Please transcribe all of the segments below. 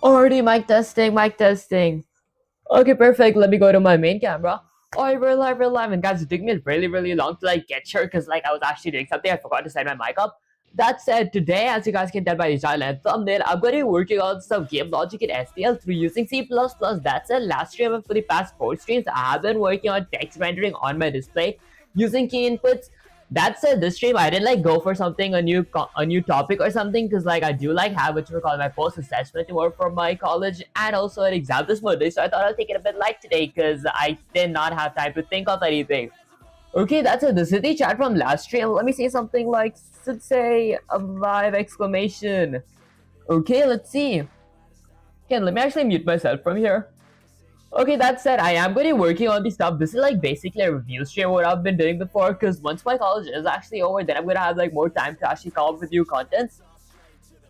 Already mic testing, mic testing. Okay, perfect. Let me go to my main camera. Alright, we're live, and guys, it took me really long to get here because I was actually doing something. I forgot to set my mic up. That said, today, as you guys can tell by the title and thumbnail, I'm going to be working on some game logic in SDL3 using C++. That's it. Last stream and for the past 4 streams, I have been working on text rendering on my display using key inputs. That said, this stream I didn't go for something a new topic or something because I do have what you call my post assessment work for my college and also an exam this Monday. So I thought I'll take it a bit light today because I did not have time to think of anything. Okay, that's it. This is the chat from last stream. Let me say something like should say a live exclamation. Okay, let's see. Okay, let me actually mute myself from here. Okay, that said, I am going to be working on the stuff. This is basically a review stream what I've been doing before because once my college is actually over, then I'm going to have more time to actually come up with new contents.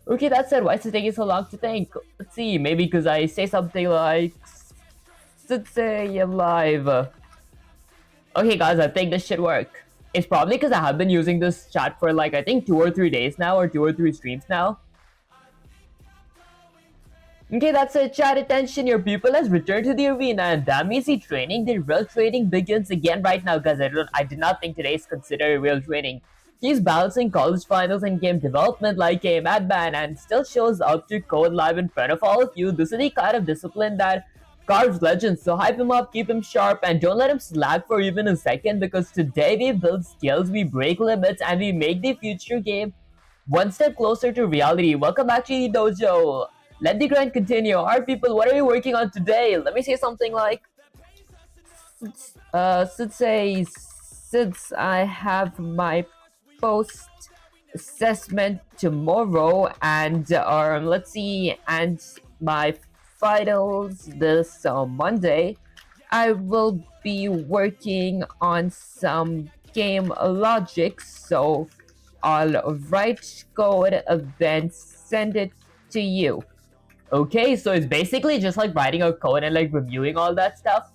Okay, that said, why is it taking so long to think? Let's see, maybe because I say something like, let's say live. Okay guys, I think this should work. It's probably because I have been using this chat for I think 2 or 3 days now or 2 or 3 streams now. Okay, that's it. Chat attention. Your pupil has returned to the arena, and that means the training, the real training begins again right now, guys. I did not think today is considered real training. He's balancing college finals and game development like a madman and still shows up to code live in front of all of you. This is the kind of discipline that carves legends. So hype him up, keep him sharp, and don't let him slack for even a second because today we build skills, we break limits, and we make the future game one step closer to reality. Welcome back to the dojo. Let the grind continue. Alright people, what are you working on today? Let me say something like since I have my post assessment tomorrow and let's see, and my finals this Monday, I will be working on some game logic, so I'll write code then send it to you. Okay, so it's basically just writing a code and reviewing all that stuff.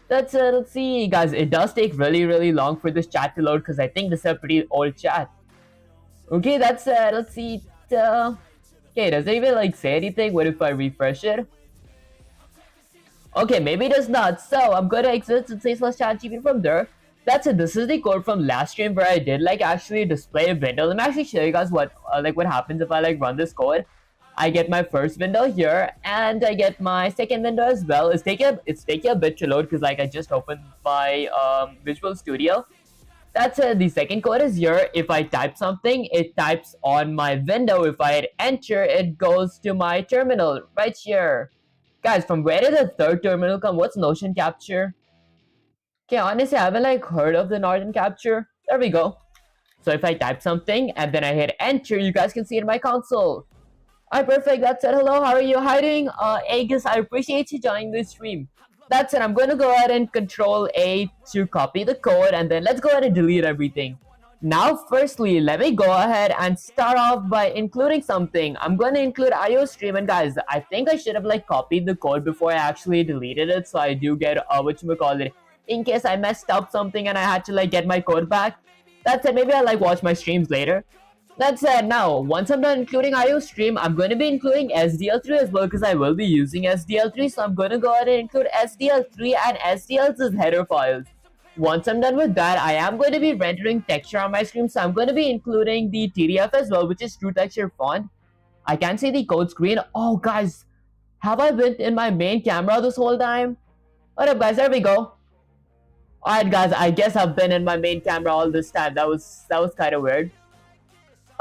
That's it. Let's see, guys. It does take really long for this chat to load because I think this is a pretty old chat. Okay, that's it. Let's see. Okay, does it even say anything? What if I refresh it? Okay, maybe it does not. So I'm gonna exit and say slash chat GP from there. That's it. This is the code from last stream where I did actually display a window. Let me actually show you guys what what happens if I run this code. I get my first window here, and I get my second window as well. It's taking a bit to load because I just opened my Visual Studio. That's it. The second code is here. If I type something, it types on my window. If I hit enter, it goes to my terminal right here. Guys, from where did the third terminal come? What's Notion Capture? Okay, honestly, I haven't heard of the Northern Capture. There we go. So if I type something and then I hit enter, you guys can see it in my console. Alright, perfect. That's it. Hello, how are you hiding? Agus, I appreciate you joining this stream. That's it. I'm going to go ahead and Control A to copy the code, and then let's go ahead and delete everything. Now, firstly, let me go ahead and start off by including something. I'm going to include IO stream, and guys, I think I should have copied the code before I actually deleted it, so I do get whatchamacallit, in case I messed up something and I had to get my code back. That's it. Maybe I'll watch my streams later. That said, now, once I'm done including IO stream, I'm going to be including SDL3 as well because I will be using SDL3. So I'm going to go ahead and include SDL3 and SDL's header files. Once I'm done with that, I am going to be rendering texture on my screen. So I'm going to be including the TDF as well, which is true texture font. I can see the code screen. Oh, guys, have I been in my main camera this whole time? What up, guys? There we go. Alright, guys, I guess I've been in my main camera all this time. That was kind of weird.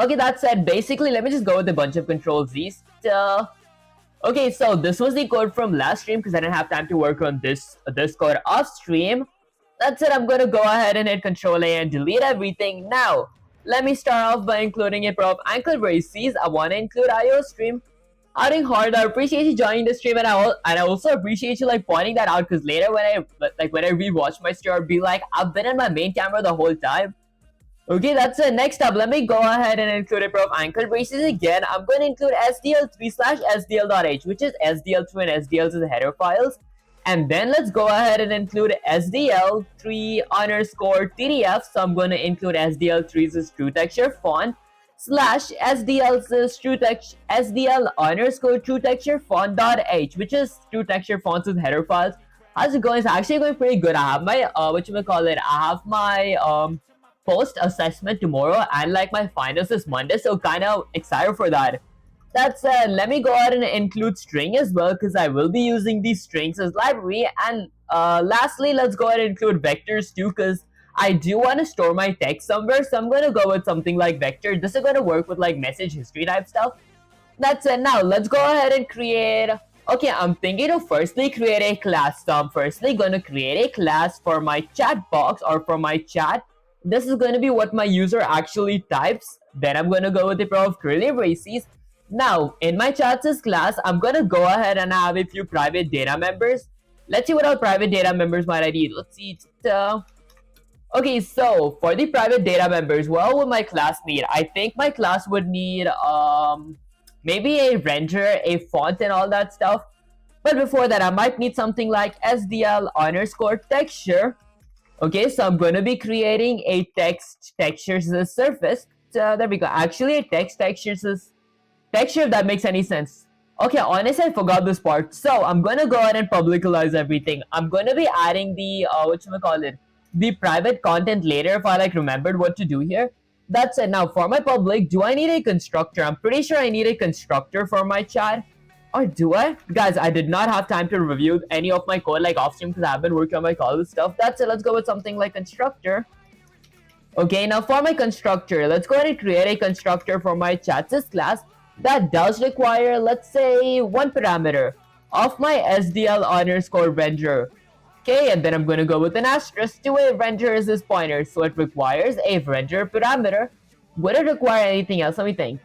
Okay, that said, basically, let me just go with a bunch of Control Z's. Okay, so this was the code from last stream because I didn't have time to work on this code off stream. That's it. I'm going to go ahead and hit Control A and delete everything. Now, let me start off by including a prop ankle braces. I want to include IO stream. Hiding hard. I appreciate you joining the stream, and I also appreciate you pointing that out because later when I rewatch my stream, I'll be I've been in my main camera the whole time. Okay, that's it. Next up, let me go ahead and include a pair of ankle braces again. I'm going to include SDL3/SDL.h, which is SDL2 and SDL's header files. And then let's go ahead and include SDL3 underscore TDF. So I'm going to include SDL3's true texture font. slash SDL underscore true texture font dot h, which is true texture fonts with header files. How's it going? It's actually going pretty good. I have my I have my post assessment tomorrow and like my finals this Monday, so kind of excited for that. That said, let me go ahead and include string as well because I will be using these strings as library. And lastly, let's go ahead and include vectors too because I do want to store my text somewhere. So I'm going to go with something like vector. This is going to work with like message history type stuff. That's it. Now let's go ahead and create. Okay, I'm thinking of firstly create a class. So I'm firstly going to create a class for my chat box or for my chat. This is going to be what my user actually types. Then I'm going to go with the pair of curly braces. Now, in my chats class, I'm going to go ahead and have a few private data members. Let's see what our private data members might I need. Let's see. Okay, so for the private data members, what would my class need? I think my class would need maybe a render, a font, and all that stuff. But before that, I might need something like SDL underscore texture. Okay, so I'm going to be creating a text textures as a surface. So there we go. Actually, a text textures as texture, if that makes any sense. Okay, honestly, I forgot this part. So I'm going to go ahead and publicize everything. I'm going to be adding the, the private content later if I like remembered what to do here. That's it. Now for my public, do I need a constructor? I'm pretty sure I need a constructor for my chat. Or do I? Guys, I did not have time to review any of my code like off stream because I've been working on my college stuff. That's it. Let's go with something like constructor. Okay, now for my constructor, let's go ahead and create a constructor for my chats class. That does require, let's say, one parameter of my SDL underscore render. Okay, and then I'm going to go with an asterisk to a render as this pointer. So it requires a render parameter. Would it require anything else? Let me think.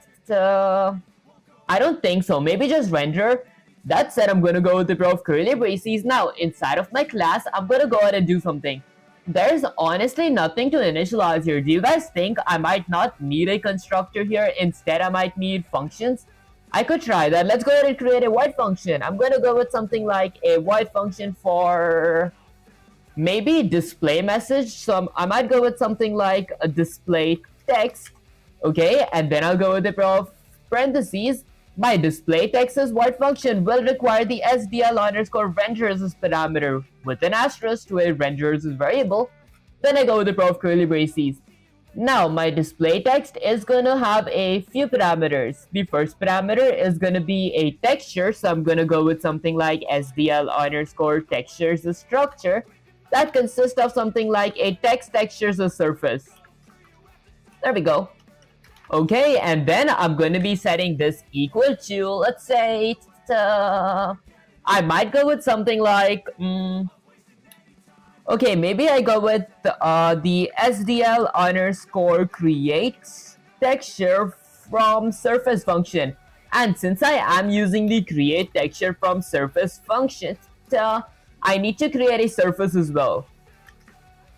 I don't think so. Maybe just render. That said, I'm going to go with the pair of curly braces. Now, inside of my class, I'm going to go ahead and do something. There's honestly nothing to initialize here. Do you guys think I might not need a constructor here? Instead, I might need functions. I could try that. Let's go ahead and create a void function. I'm going to go with something like a void function for maybe display message. So I might go with something like a display text. Okay, and then I'll go with a pair of parentheses. My display text as void function will require the SDL underscore renders as parameter with an asterisk to a renders as variable. Then I go with the pair of curly braces. Now my display text is going to have a few parameters. The first parameter is going to be a texture. So I'm going to go with something like SDL underscore textures as structure. That consists of something like a text textures as surface. There we go. Okay, and then I'm going to be setting this equal to, let's say, I might go with something like, okay, maybe I go with the SDL underscore create texture from surface function. And since I am using the create texture from surface function, I need to create a surface as well.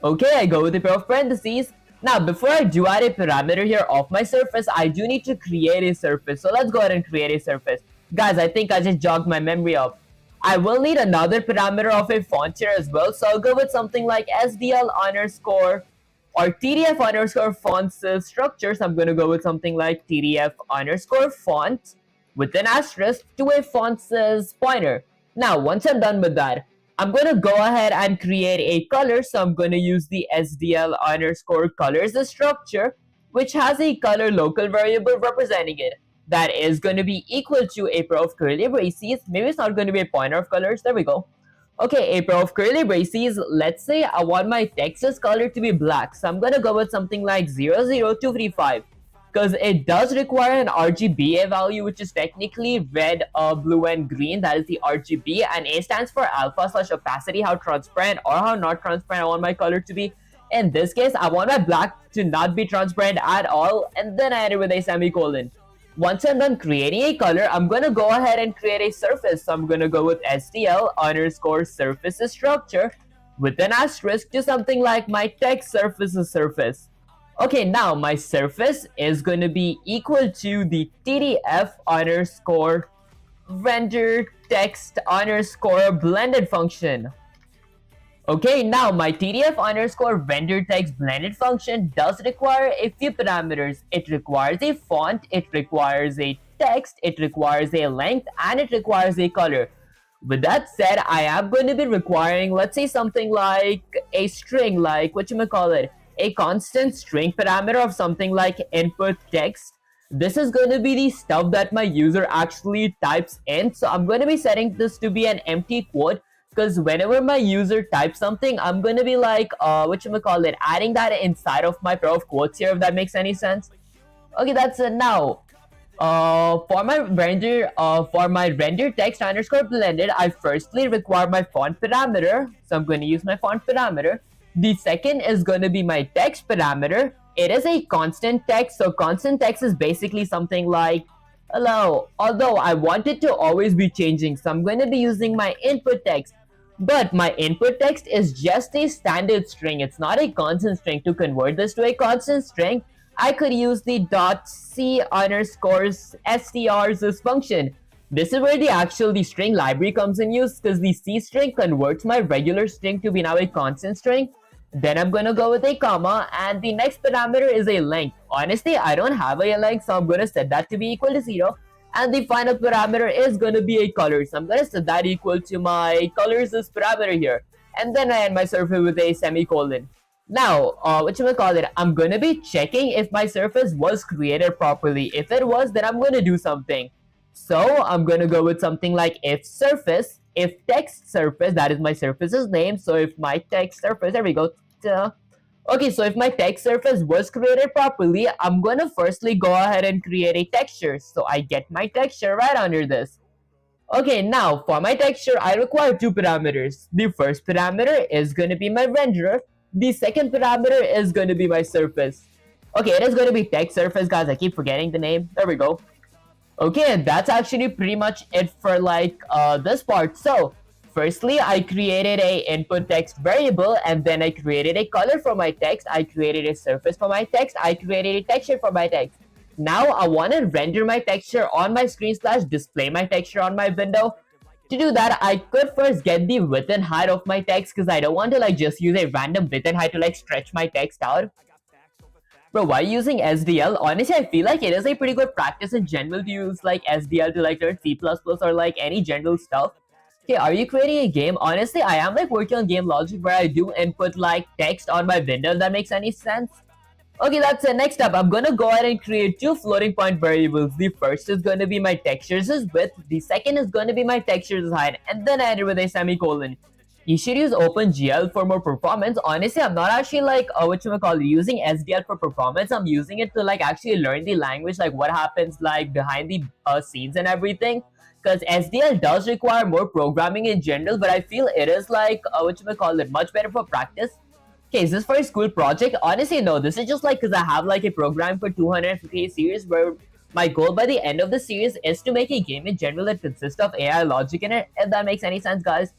Okay, I go with a pair of parentheses. Now, before I do add a parameter here of my surface, I do need to create a surface. So let's go ahead and create a surface. Guys, I think I just jogged my memory up. I will need another parameter of a font here as well. So I'll go with something like SDL underscore or TDF underscore fonts structures. I'm going to go with something like TDF underscore font with an asterisk to a fonts pointer. Now, once I'm done with that, I'm going to go ahead and create a color. So I'm going to use the SDL underscore colors as structure, which has a color local variable representing it. That is going to be equal to a pair of curly braces. Maybe it's not going to be a pointer of colors. There we go. Okay, a pair of curly braces. Let's say I want my text's color to be black. So I'm going to go with something like 00235. Because it does require an RGBA value, which is technically red, blue, and green. That is the RGB. And A stands for alpha/opacity, how transparent or how not transparent I want my color to be. In this case, I want my black to not be transparent at all. And then I end it with a semicolon. Once I'm done creating a color, I'm going to go ahead and create a surface. So I'm going to go with SDL underscore surface structure with an asterisk to something like my text surface. Okay, now my surface is going to be equal to the TDF underscore render text underscore blended function. Okay, now my TDF underscore render text blended function does require a few parameters. It requires a font, it requires a text, it requires a length, and it requires a color. With that said, I am going to be requiring, let's say, something like a string, like whatchamacallit, a constant string parameter of something like input text. This is going to be the stuff that my user actually types in. So I'm going to be setting this to be an empty quote, because whenever my user types something, I'm going to be like, whatchamacallit, adding that inside of my pair of quotes here, if that makes any sense. Okay, that's it. Now, for my render text underscore blended, I firstly require my font parameter. So I'm going to use my font parameter. The second is going to be my text parameter. It is a constant text. So constant text is basically something like hello. Although I want it to always be changing, so I'm going to be using my input text. But my input text is just a standard string. It's not a constant string. To convert this to a constant string, I could use the .c underscores strs this function. This is where the string library comes in use, because the C string converts my regular string to be now a constant string. Then I'm gonna go with a comma, and the next parameter is a length. Honestly, I don't have a length, so I'm gonna set that to be equal to 0. And the final parameter is gonna be a color, so I'm gonna set that equal to my colors this parameter here. And then I end my surface with a semicolon. Now, whatchamacallit, I'm gonna be checking if my surface was created properly. If it was, then I'm gonna do something. So I'm gonna go with something like if surface, if text surface, that is my surface's name. So if my text surface, there we go. Okay, so if my text surface was created properly, I'm gonna firstly go ahead and create a texture. So I get my texture right under this. Okay, now for my texture, I require two parameters. The first parameter is going to be my renderer. The second parameter is going to be my surface. Okay, it is going to be text surface, guys. I keep forgetting the name. There we go. Okay, that's actually pretty much it for like this part. So firstly, I created a input text variable, and then I created a color for my text. I created a surface for my text. I created a texture for my text. Now I want to render my texture on my screen / display my texture on my window. To do that, I could first get the width and height of my text, because I don't want to like just use a random width and height to like stretch my text out. Bro, why using SDL? Honestly, I feel like it is a pretty good practice in general to use like SDL to like learn C++ or like any general stuff. Okay, are you creating a game? Honestly, I am like working on game logic where I do input like text on my window, if that makes any sense. Okay, that's it. Next up, I'm gonna go ahead and create two floating point variables. The first is gonna be my textures' width. The second is gonna be my textures' height, and then I end it with a semicolon. You should use OpenGL for more performance. Honestly, I'm not actually like using SDL for performance. I'm using it to like actually learn the language, like what happens like behind the scenes and everything. Because SDL does require more programming in general, but I feel it is like much better for practice. Okay, is this for a school project? Honestly, no. This is just like because I have like a program for 250 series where my goal by the end of the series is to make a game in general that consists of AI logic in it, if that makes any sense, guys.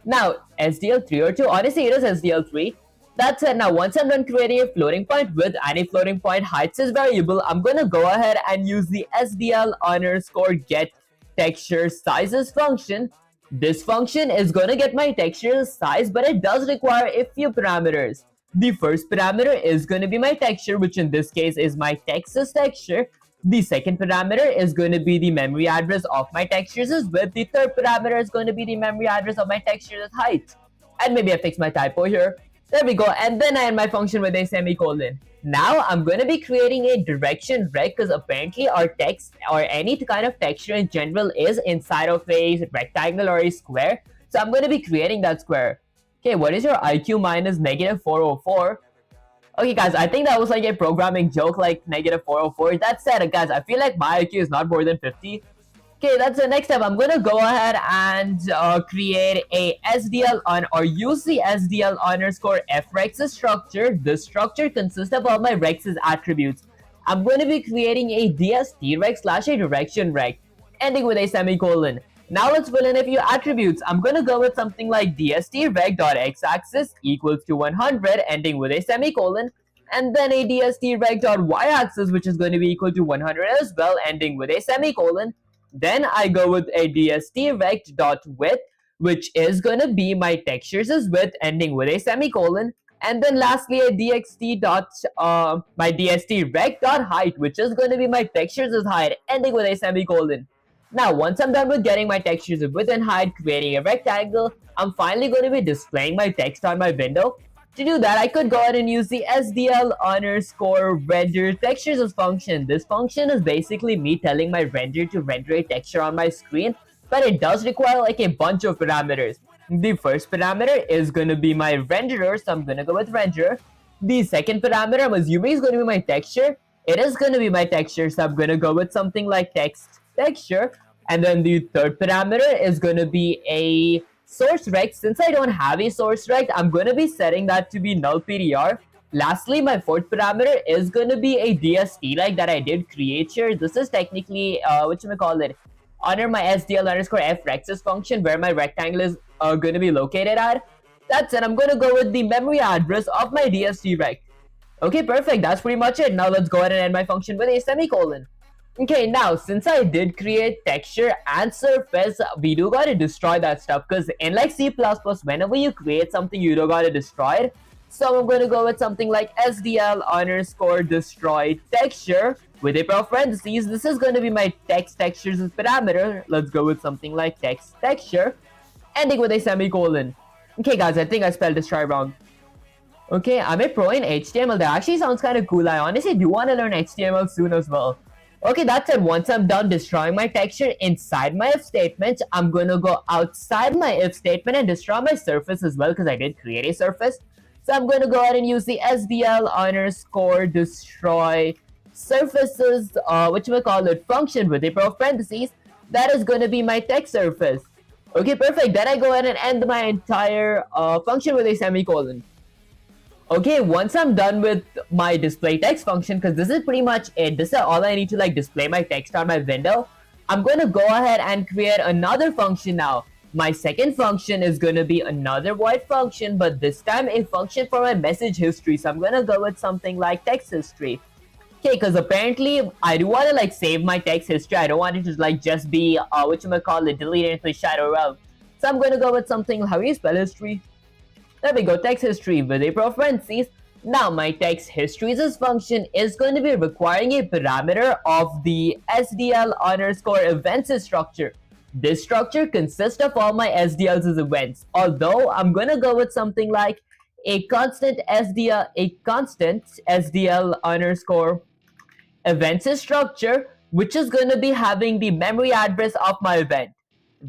Now, SDL3 or 2, honestly, it is SDL3. That's it. Now, once I'm done creating a floating point width and a floating point height as variable, I'm going to go ahead and use the SDL underscore get texture sizes function. This function is going to get my texture size, but it does require a few parameters. The first parameter is going to be my texture, which in this case is my text's texture. The second parameter is going to be the memory address of my textures' width. The third parameter is going to be the memory address of my texture's height. And maybe I fix my typo here. There we go. And then I end my function with a semicolon. Now I'm going to be creating a direction rect, because apparently our text or any kind of texture in general is inside of a rectangle or a square. So I'm going to be creating that square. Okay, what is your IQ minus -404? Okay, guys, I think that was like a programming joke, like -404. That said, guys, I feel like my IQ is not more than 50. Okay, that's the next step. I'm gonna go ahead and create a SDL or use the SDL underscore frex structure. This structure consists of all my rex's attributes. I'm going to be creating a DST rect / a direction rect, ending with a semicolon. Now let's fill in a few attributes. I'm going to go with something like DST rect.x-axis equals to 100, ending with a semicolon, and then a DST rect.y-axis, which is going to be equal to 100 as well, ending with a semicolon. Then I go with a DST rect.width, which is gonna be my textures is width ending with a semicolon. And then lastly a my dst rect dot height, which is going to be my textures is height ending with a semicolon. Now once I'm done with getting my textures of width and height, creating a rectangle, I'm finally going to be displaying my text on my window. To do that, I could go ahead and use the SDL underscore render textures as function. This function is basically me telling my render to render a texture on my screen, but it does require like a bunch of parameters. The first parameter is going to be my renderer, so I'm going to go with renderer. The second parameter, I'm assuming, is going to be my texture. It is going to be my texture, so I'm going to go with something like text texture. And then the third parameter is going to be a source rect. Since I don't have a source rect, I'm going to be setting that to be null PDR. Lastly, my fourth parameter is going to be a DST like that I did create here. This is technically, under my SDL underscore f rexes function where my rectangle is going to be located at. That's it. I'm going to go with the memory address of my DST rect. Okay, perfect. That's pretty much it. Now let's go ahead and end my function with a semicolon. Okay, now since I did create texture and surface, we do gotta destroy that stuff, because in like C++, whenever you create something, you do gotta destroy it. So I'm going to go with something like SDL underscore destroy texture with a parentheses. This is going to be my text textures as parameter. Let's go with something like text texture ending with a semicolon. Okay guys, I think I spelled destroy wrong. Okay, I'm a pro in HTML. That actually sounds kind of cool. I honestly do want to learn HTML soon as well. Okay, that's it. Once I'm done destroying my texture inside my if statement, I'm going to go outside my if statement and destroy my surface as well, because I did create a surface. So I'm going to go ahead and use the SDL underscore destroy surfaces, which we call it function with a parentheses. That is going to be my text surface. Okay, perfect. Then I go ahead and end my entire function with a semicolon. Okay, once I'm done with my display text function, because this is pretty much it. This is all I need to like display my text on my window. I'm going to go ahead and create another function now. My second function is going to be another void function, but this time a function for my message history. So I'm going to go with something like text history. Okay, because apparently I do want to like save my text history. I don't want it to like just be deleted into the shadow realm. So I'm going to go with something. How do you spell history? There we go, text history with a parentheses. Now my text histories function is going to be requiring a parameter of the SDL underscore events structure. This structure consists of all my SDLs as events. Although I'm going to go with something like a constant SDL underscore events structure, which is going to be having the memory address of my event.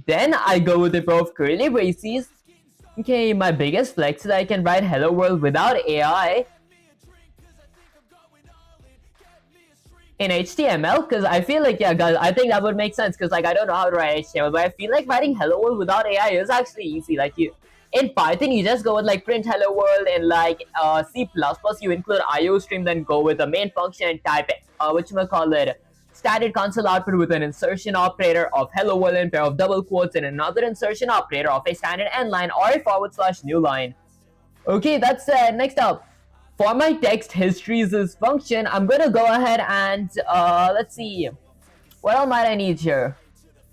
Then I go with a pair of curly braces. Okay, my biggest flex is I can write hello world without AI in HTML, because I feel like, yeah guys, I think that would make sense, because like I don't know how to write HTML, but I feel like writing hello world without AI is actually easy. Like you in Python, you just go with like print hello world. In like C++, you include IOStream, then go with the main function and type standard console output with an insertion operator of hello world and pair of double quotes and another insertion operator of a standard end line or a / new line. Okay, that's next up. For my text histories function, I'm gonna go ahead and let's see, what all might I need here?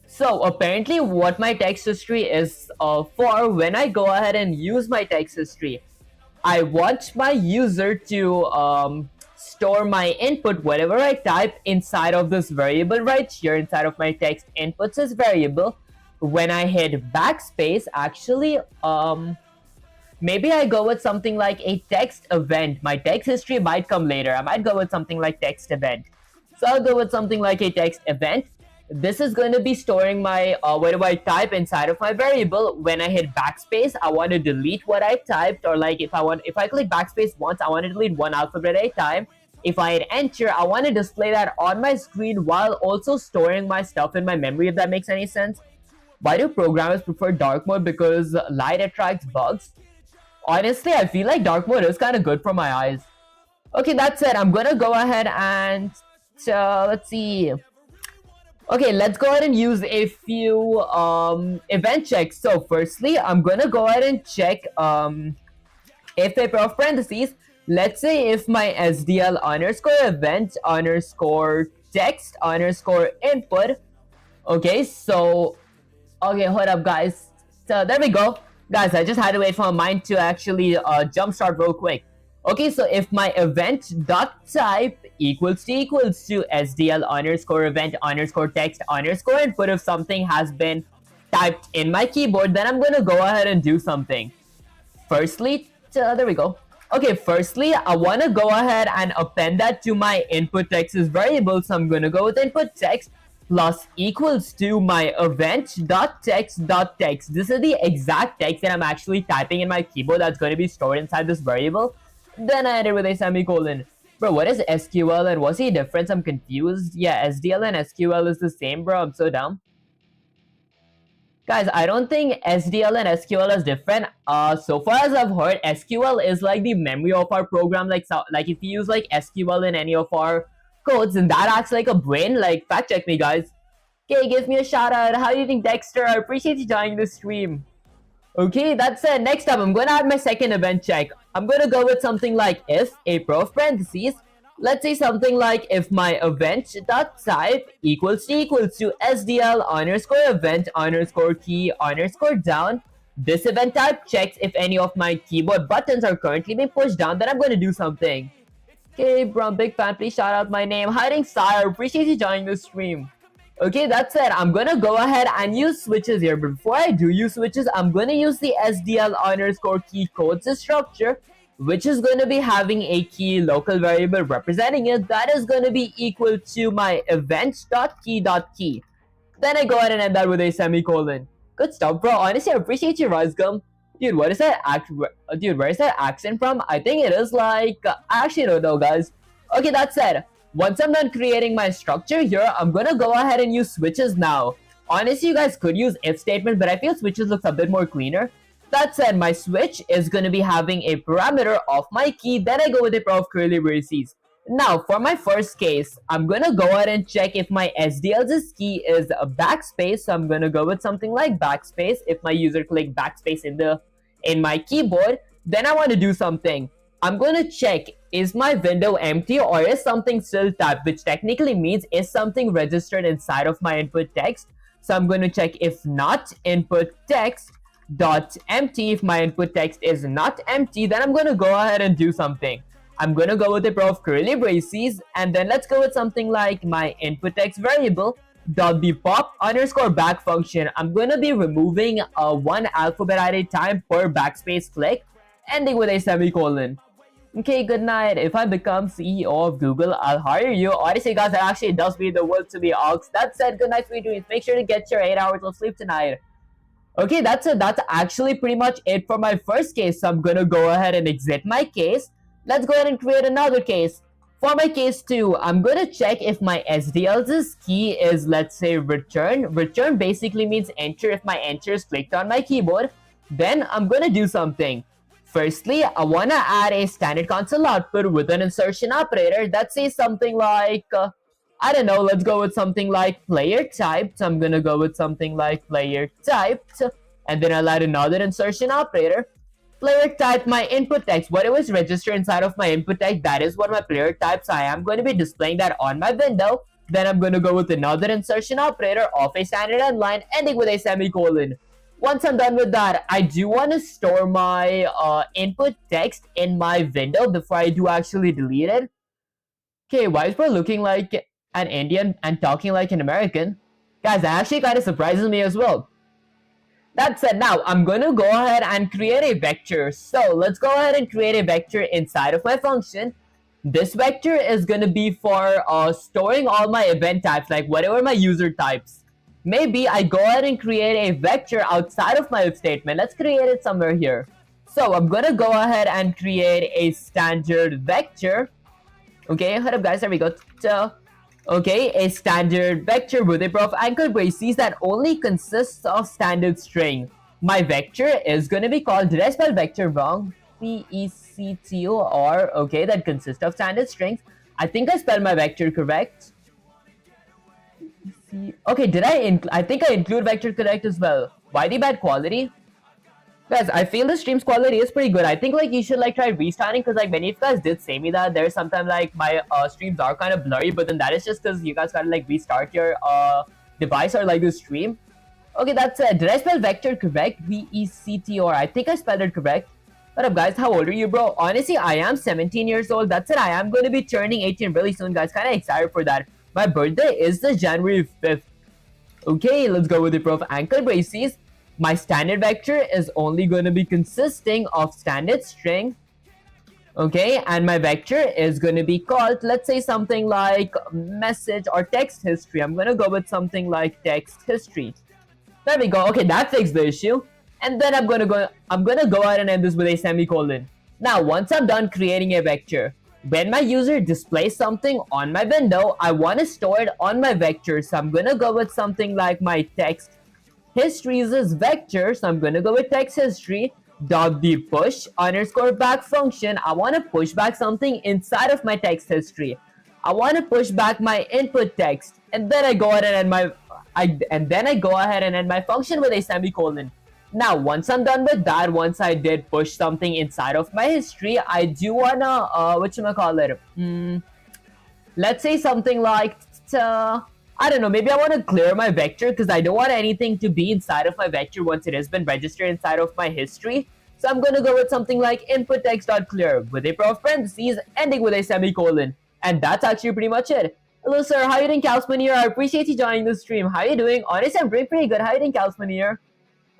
So apparently what my text history is for, when I go ahead and use my text history, I want my user to store my input, whatever I type, inside of this variable right here, inside of my text inputs as variable. When I hit backspace, actually, maybe I go with something like a text event. My text history might come later. I might go with something like text event. So I'll go with something like a text event. This is going to be storing my whatever I type inside of my variable. When I hit backspace, I want to delete what I typed, or like if I click backspace once, I want to delete one alphabet at a time. If I hit enter, I want to display that on my screen while also storing my stuff in my memory, if that makes any sense. Why do programmers prefer dark mode? Because light attracts bugs. Honestly, I feel like dark mode is kind of good for my eyes. Okay, that's it. I'm gonna go ahead and let's see. Okay, let's go ahead and use a few event checks. So firstly, I'm gonna go ahead and check if a pair of parentheses. Let's say if my SDL underscore event underscore text underscore input. Okay, so okay, hold up guys. So there we go. Guys, I just had to wait for mine to actually jumpstart real quick. Okay, so if my event dot type equals to SDL underscore event underscore text underscore input, if something has been typed in my keyboard, then I'm gonna go ahead and do something. Firstly, there we go. Okay, firstly, I want to go ahead and append that to my input text variable. So I'm going to go with input text plus equals to my event.text.text. This is the exact text that I'm actually typing in my keyboard that's going to be stored inside this variable. Then I enter with a semicolon. Bro, what is SQL and what's the difference? I'm confused. Yeah, SDL and SQL is the same, bro. I'm so dumb. Guys, I don't think SDL and SQL is different. So far as I've heard, SQL is like the memory of our program. Like if you use like SQL in any of our codes, and that acts like a brain. Like, fact check me, guys. Okay, give me a shout out. How do you think, Dexter? I appreciate you joining the stream. Okay, that's it. Next up, I'm gonna add my second event check. I'm gonna go with something like if a prof parentheses. Let's say something like if my event dot type equals to SDL underscore event underscore key underscore down. This event type checks if any of my keyboard buttons are currently being pushed down, then I'm going to do something. Okay, bro, big fan, please shout out my name. Hiding Sire, appreciate you joining the stream. Okay, that's it. I'm gonna go ahead and use switches here, but before I do use switches, I'm gonna use the SDL underscore key codes structure, which is going to be having a key local variable representing it that is going to be equal to my event.key.key. Then I go ahead and end that with a semicolon. Good stuff, bro. Honestly, I appreciate you, Razgum. Dude, what is that Dude, where is that accent from? I think it is like... I actually don't know, guys. Okay, that said, once I'm done creating my structure here, I'm going to go ahead and use switches now. Honestly, you guys could use if statement, but I feel switches looks a bit more cleaner. That said, my switch is going to be having a parameter of my key. Then I go with a pair of curly braces. Now, for my first case, I'm going to go ahead and check if my SDL's key is a backspace. So I'm going to go with something like backspace. If my user click backspace in my keyboard, then I want to do something. I'm going to check, is my window empty or is something still typed, which technically means is something registered inside of my input text. So I'm going to check if not input text dot empty. If my input text is not empty, then I'm going to go ahead and do something. I'm going to go with a pair of curly braces, and then let's go with something like my input text variable dot the pop underscore back function. I'm going to be removing one alphabet at a time per backspace click, ending with a semicolon. Okay, good night. If I become CEO of Google, I'll hire you. Honestly, guys, that actually does mean the world to me, Ox. That said, good night, sweet dreams. Make sure to get your 8 hours of sleep tonight. Okay, that's it. That's actually pretty much it for my first case. So I'm gonna go ahead and exit my case. Let's go ahead and create another case. For my case 2, I'm gonna check if my SDL's key is, let's say, return. Return basically means enter. If my enter is clicked on my keyboard, then I'm gonna do something. Firstly, I wanna add a standard console output with an insertion operator that says something like... I don't know, let's go with something like player typed. So I'm gonna go with something like player typed, and then I'll add another insertion operator. Player type my input text. What it was registered inside of my input text, that is what my player types. I am going to be displaying that on my window. Then I'm going to go with another insertion operator of a standard end line, ending with a semicolon. Once I'm done with that, I do want to store my input text in my window before I do actually delete it. Okay, why is bro looking like an Indian and talking like an American? Guys, that actually kind of surprises me as well. That said, now I'm going to go ahead and create a vector. So let's go ahead and create a vector inside of my function. This vector is going to be for storing all my event types, like whatever my user types. Maybe I go ahead and create a vector outside of my if statement. Let's create it somewhere here. So I'm going to go ahead and create a standard vector. Okay, hold up guys, there we go. So, okay, a standard vector with a pair of anchor braces that only consists of standard string. My vector is going to be called, did I spell vector wrong? P-E-C-T-O-R, okay, that consists of standard strings. I think I spelled my vector correct. Okay, I think I include vector correct as well. Why the bad quality? Guys, I feel the stream's quality is pretty good. I think like you should like try restarting, because like many of you guys did say me that there's sometimes like my streams are kind of blurry, but then that is just because you guys gotta like restart your device or like the stream. Okay, that's it. Did I spell vector correct? V-E-C-T-O-R. I think I spelled it correct. What up, guys? How old are you, bro? Honestly, I am 17 years old. That's it. I am going to be turning 18 really soon, guys. Kind of excited for that. My birthday is the January 5th. Okay, let's go with the prof. Ankle braces. My standard vector is only going to be consisting of standard string. Okay, and my vector is going to be called, let's say something like message or text history. I'm going to go with something like text history. There we go. Okay, that fixed the issue. And then I'm gonna go ahead and end this with a semicolon. Now, once I'm done creating a vector, when my user displays something on my window, I want to store it on my vector. So I'm gonna go with something like my text history is vector. So I'm gonna go with text history dot the push underscore back function. I want to push back something inside of my text history. I want to push back my input text, and then I go ahead and end my function with a semicolon. Now, once I'm done with that, once I did push something inside of my history, I do wanna let's say something like I don't know, maybe I want to clear my vector because I don't want anything to be inside of my vector once it has been registered inside of my history. So I'm gonna go with something like input text.clear with a pair of parentheses ending with a semicolon. And that's actually pretty much it. Hello, sir. How you doing, Calsman here? I appreciate you joining the stream. How you doing? Honestly, I'm doing pretty good. How you doing, Calsman here?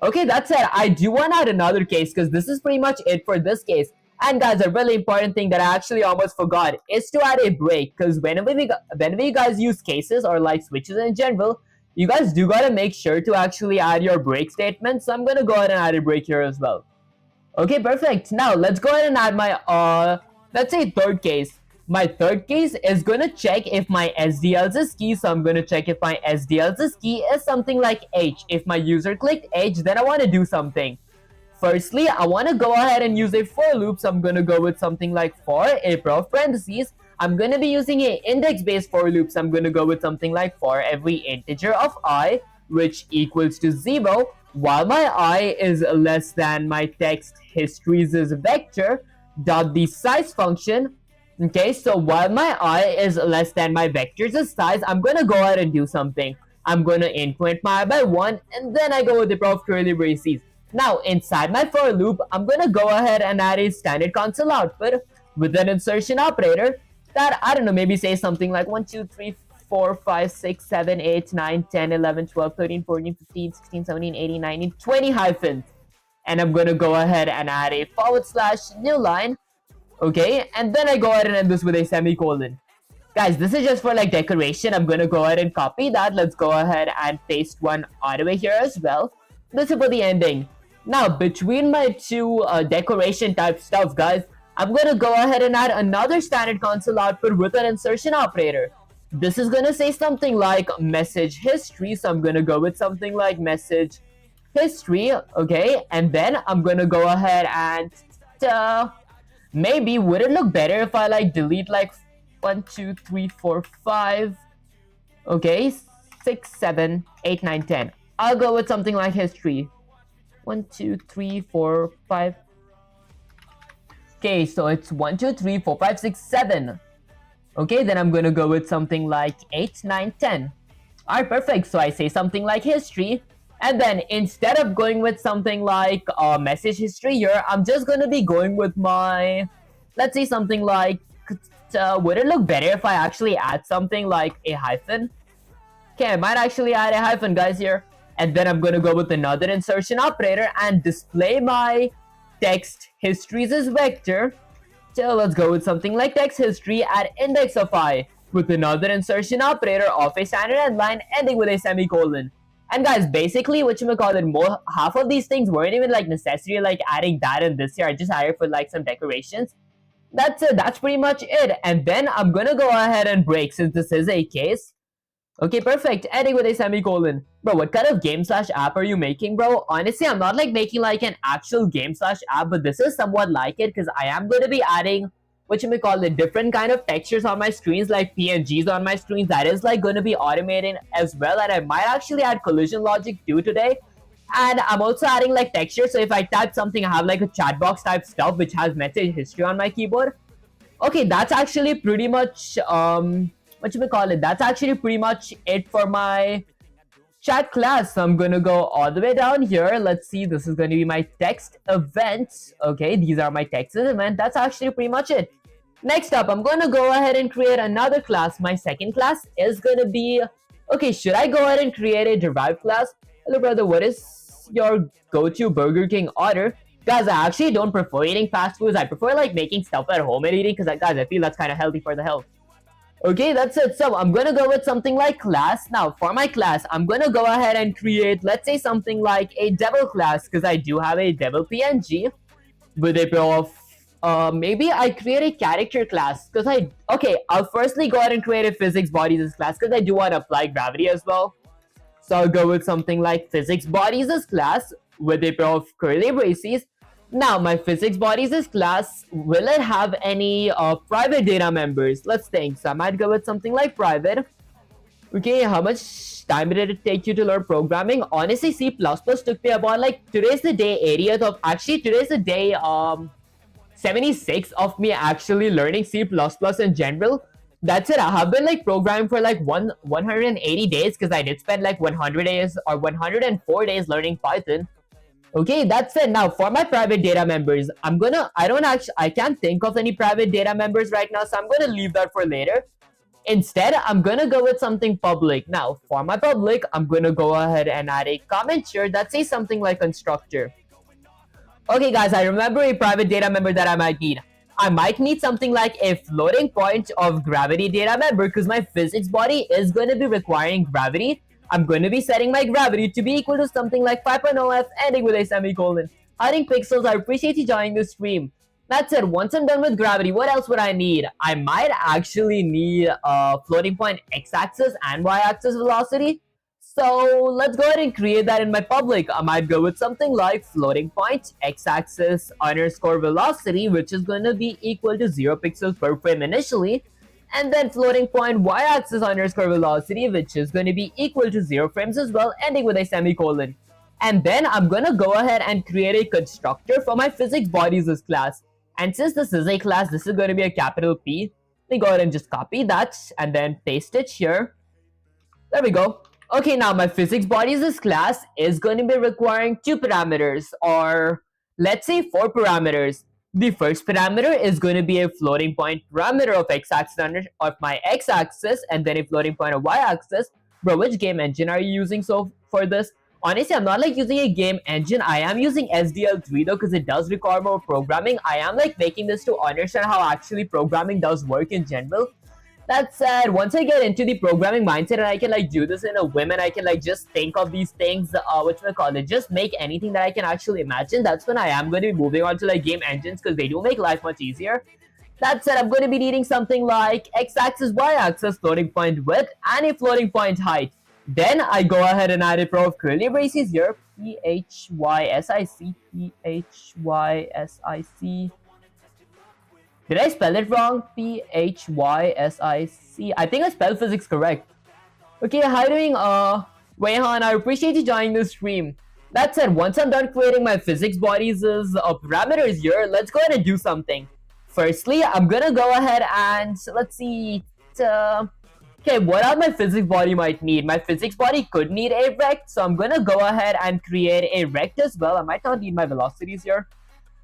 Okay, that's it. I do want to add another case because this is pretty much it for this case. And guys, a really important thing that I actually almost forgot is to add a break, because whenever you guys use cases or like switches in general, you guys do gotta make sure to actually add your break statement. So I'm gonna go ahead and add a break here as well. Okay, perfect. Now let's go ahead and add my let's say third case. My third case is gonna check if my SDL3 key. So I'm gonna check if my SDL3 key is something like H. If my user clicked H, then I want to do something. Firstly, I want to go ahead and use a for loop. So I'm gonna go with something like for a pair of parentheses. I'm gonna be using a index-based for loop. So I'm gonna go with something like for every integer of I, which equals to 0, while my I is less than my text history's vector dot the size function. Okay, so while my I is less than my vector's size, I'm gonna go ahead and do something. I'm gonna increment my I by 1, and then I go with the pair of curly braces. Now, inside my for loop, I'm gonna go ahead and add a standard console output with an insertion operator that, I don't know, maybe say something like 1, 2, 3, 4, 5, 6, 7, 8, 9, 10, 11, 12, 13, 14, 15, 16, 17, 18, 19, 20 hyphens. And I'm gonna go ahead and add a / new line. Okay, and then I go ahead and end this with a semicolon. Guys, this is just for like decoration. I'm gonna go ahead and copy that. Let's go ahead and paste one all the way here as well. This is for the ending. Now, between my two decoration type stuff, guys, I'm gonna go ahead and add another standard console output with an insertion operator. This is gonna say something like message history. So I'm gonna go with something like message history. Okay, and then I'm gonna go ahead and maybe would it look better if I like delete like 1, 2, 3, 4, 5, okay, 6, 7, 8, 9, 10. I'll go with something like history. 1, 2, 3, 4, 5. Okay, so it's 1, 2, 3, 4, 5, 6, 7. Okay, then I'm gonna go with something like 8, 9, 10. Alright, perfect. So I say something like history. And then instead of going with something like message history here, I'm just going to be going with my, let's say something like, would it look better if I actually add something like a hyphen? Okay, I might actually add a hyphen, guys, here. And then I'm going to go with another insertion operator and display my text histories as vector. So let's go with something like text history at index of I with another insertion operator of a standard end line ending with a semicolon. And guys, basically, half of these things weren't even like necessary, like adding that in this here. I just added for like some decorations. That's it. That's pretty much it. And then I'm gonna go ahead and break since this is a case. Okay, perfect. Ending with a semicolon. Bro, what kind of game/app are you making, bro? Honestly, I'm not like making like an actual game/app, but this is somewhat like it because I am going to be adding different kind of textures on my screens, like PNGs on my screens. That is like going to be automated as well, and I might actually add collision logic too today. And I'm also adding like textures, so if I type something, I have like a chat box type stuff which has message history on my keyboard. Okay, that's actually pretty much that's actually pretty much it for my chat class. So I'm gonna go all the way down here. Let's see, this is gonna be my text event. Okay, these are my text event. That's actually pretty much it. Next up, I'm gonna go ahead and create another class. My second class is gonna be, okay, should I go ahead and create a derived class? Hello brother, what is your go-to Burger King order? Guys, I actually don't prefer eating fast foods. I prefer like making stuff at home and eating, because guys, I feel that's kind of healthy for the health. Okay, that's it. So I'm gonna go with something like class. Now for my class, I'm gonna go ahead and create, let's say, something like a devil class, because I do have a devil PNG with a pair of maybe I create a character class, because I'll firstly go ahead and create a physics bodies class, because I do want to apply gravity as well. So I'll go with something like physics bodies class with a pair of curly braces. Now my physics bodies class, will it have any private data members? Let's think. So I might go with something like private. Okay, how much time did it take you to learn programming? Honestly, C++ took me about, like, today's the day 80th of, actually today's the day 76 of me actually learning C++ in general. That's it. I have been like programming for like 180 days, because I did spend like 100 days or 104 days learning Python. Okay, that's it. Now for my private data members, I can't think of any private data members right now, so I'm gonna leave that for later. Instead, I'm gonna go with something public. Now for my public, I'm gonna go ahead and add a comment here that says something like constructor. Okay guys, I remember a private data member that I might need. I might need something like a floating point of gravity data member, because my physics body is going to be requiring gravity. I'm going to be setting my gravity to be equal to something like 5.0f ending with a semicolon. Hiding pixels, I appreciate you joining the stream. That's it. Once I'm done with gravity, what else would I need? I might actually need a floating point x-axis and y-axis velocity. So let's go ahead and create that in my public. I might go with something like floating point x-axis underscore velocity, which is going to be equal to 0 pixels per frame initially. And then floating point y-axis underscore velocity, which is going to be equal to 0 frames as well, ending with a semicolon. And then I'm going to go ahead and create a constructor for my physics bodies class. And since this is a class, this is going to be a capital P. Let me go ahead and just copy that and then paste it here. There we go. Okay, now my physics bodies class is going to be requiring 2 parameters, or let's say 4 parameters. The first parameter is going to be a floating point parameter of x-axis of my x-axis, and then a floating point of y-axis. Bro, which game engine are you using for this? Honestly, I'm not like using a game engine. I am using SDL3 though, because it does require more programming. I am like making this to understand how actually programming does work in general. That said, once I get into the programming mindset and I can like do this in a whim, and I can like just think of these things, just make anything that I can actually imagine, that's when I am going to be moving on to like game engines, because they do make life much easier. That said, I'm going to be needing something like x-axis, y-axis, floating point width, and a floating point height. Then I go ahead and add a pair of curly braces here, P-H-Y-S-I-C, P-H-Y-S-I-C. Did I spell it wrong? P-H-Y-S-I-C. I think I spelled physics correct. Okay, hi doing, Wayhan, I appreciate you joining the stream. That said, once I'm done creating my physics bodies parameters here, let's go ahead and do something. Firstly, I'm gonna go ahead and, let's see, okay, what are my physics body might need? My physics body could need a rect, so I'm gonna go ahead and create a rect as well. I might not need my velocities here.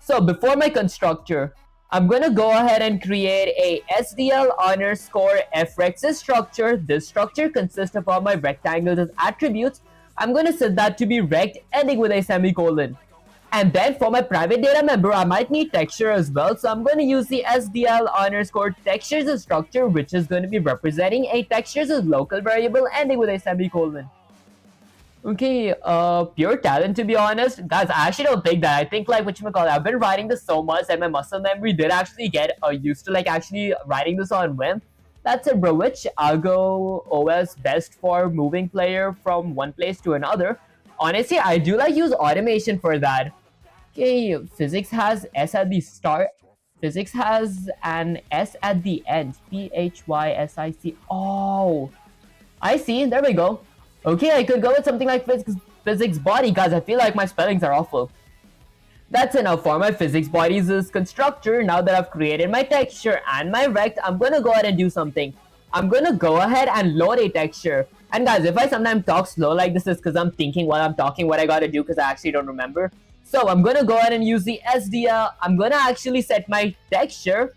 So before my constructor, I'm gonna go ahead and create a SDL underscore frexes structure. This structure consists of all my rectangles as attributes. I'm gonna set that to be rect ending with a semicolon. And then for my private data member, I might need texture as well. So I'm going to use the SDL underscore textures as structure, which is going to be representing a textures as local variable ending with a semicolon. Okay, pure talent, to be honest. Guys, I actually don't think that. I think like I've been writing this so much that my muscle memory did actually get used to like actually writing this on whim. That's it, bro. Which algo OS best for moving player from one place to another? Honestly, I do like use automation for that. Okay, physics has S at the start. Physics has an S at the end. P-H-Y-S-I-C. Oh, I see. There we go. Okay, I could go with something like physics body. Guys, I feel like my spellings are awful. That's enough for my physics bodies constructor. Now that I've created my texture and my rect, I'm going to go ahead and do something. I'm going to go ahead and load a texture. And guys, if I sometimes talk slow like this, is because I'm thinking while I'm talking what I gotta do, because I actually don't remember. So I'm gonna go ahead and use the SDL. I'm gonna actually set my texture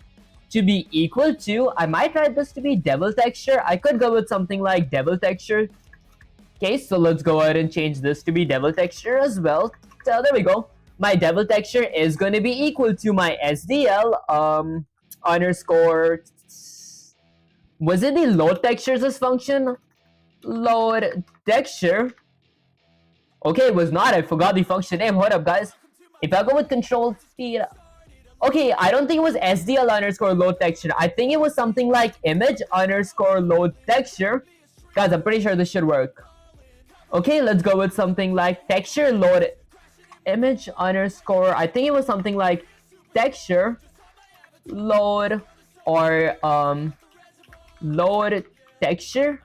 to be equal to, I might write this to be devil texture. I could go with something like devil texture. Okay, so let's go ahead and change this to be devil texture as well. So there we go. My devil texture is going to be equal to my SDL underscore. Was it the load textures as function? Load texture. Okay, it was not. I forgot the function name. Hold up, guys. If I go with control speed. Okay, I don't think it was SDL underscore load texture. I think it was something like image underscore load texture. Guys, I'm pretty sure this should work. Okay, let's go with something like texture load image underscore. I think it was something like texture load or load texture.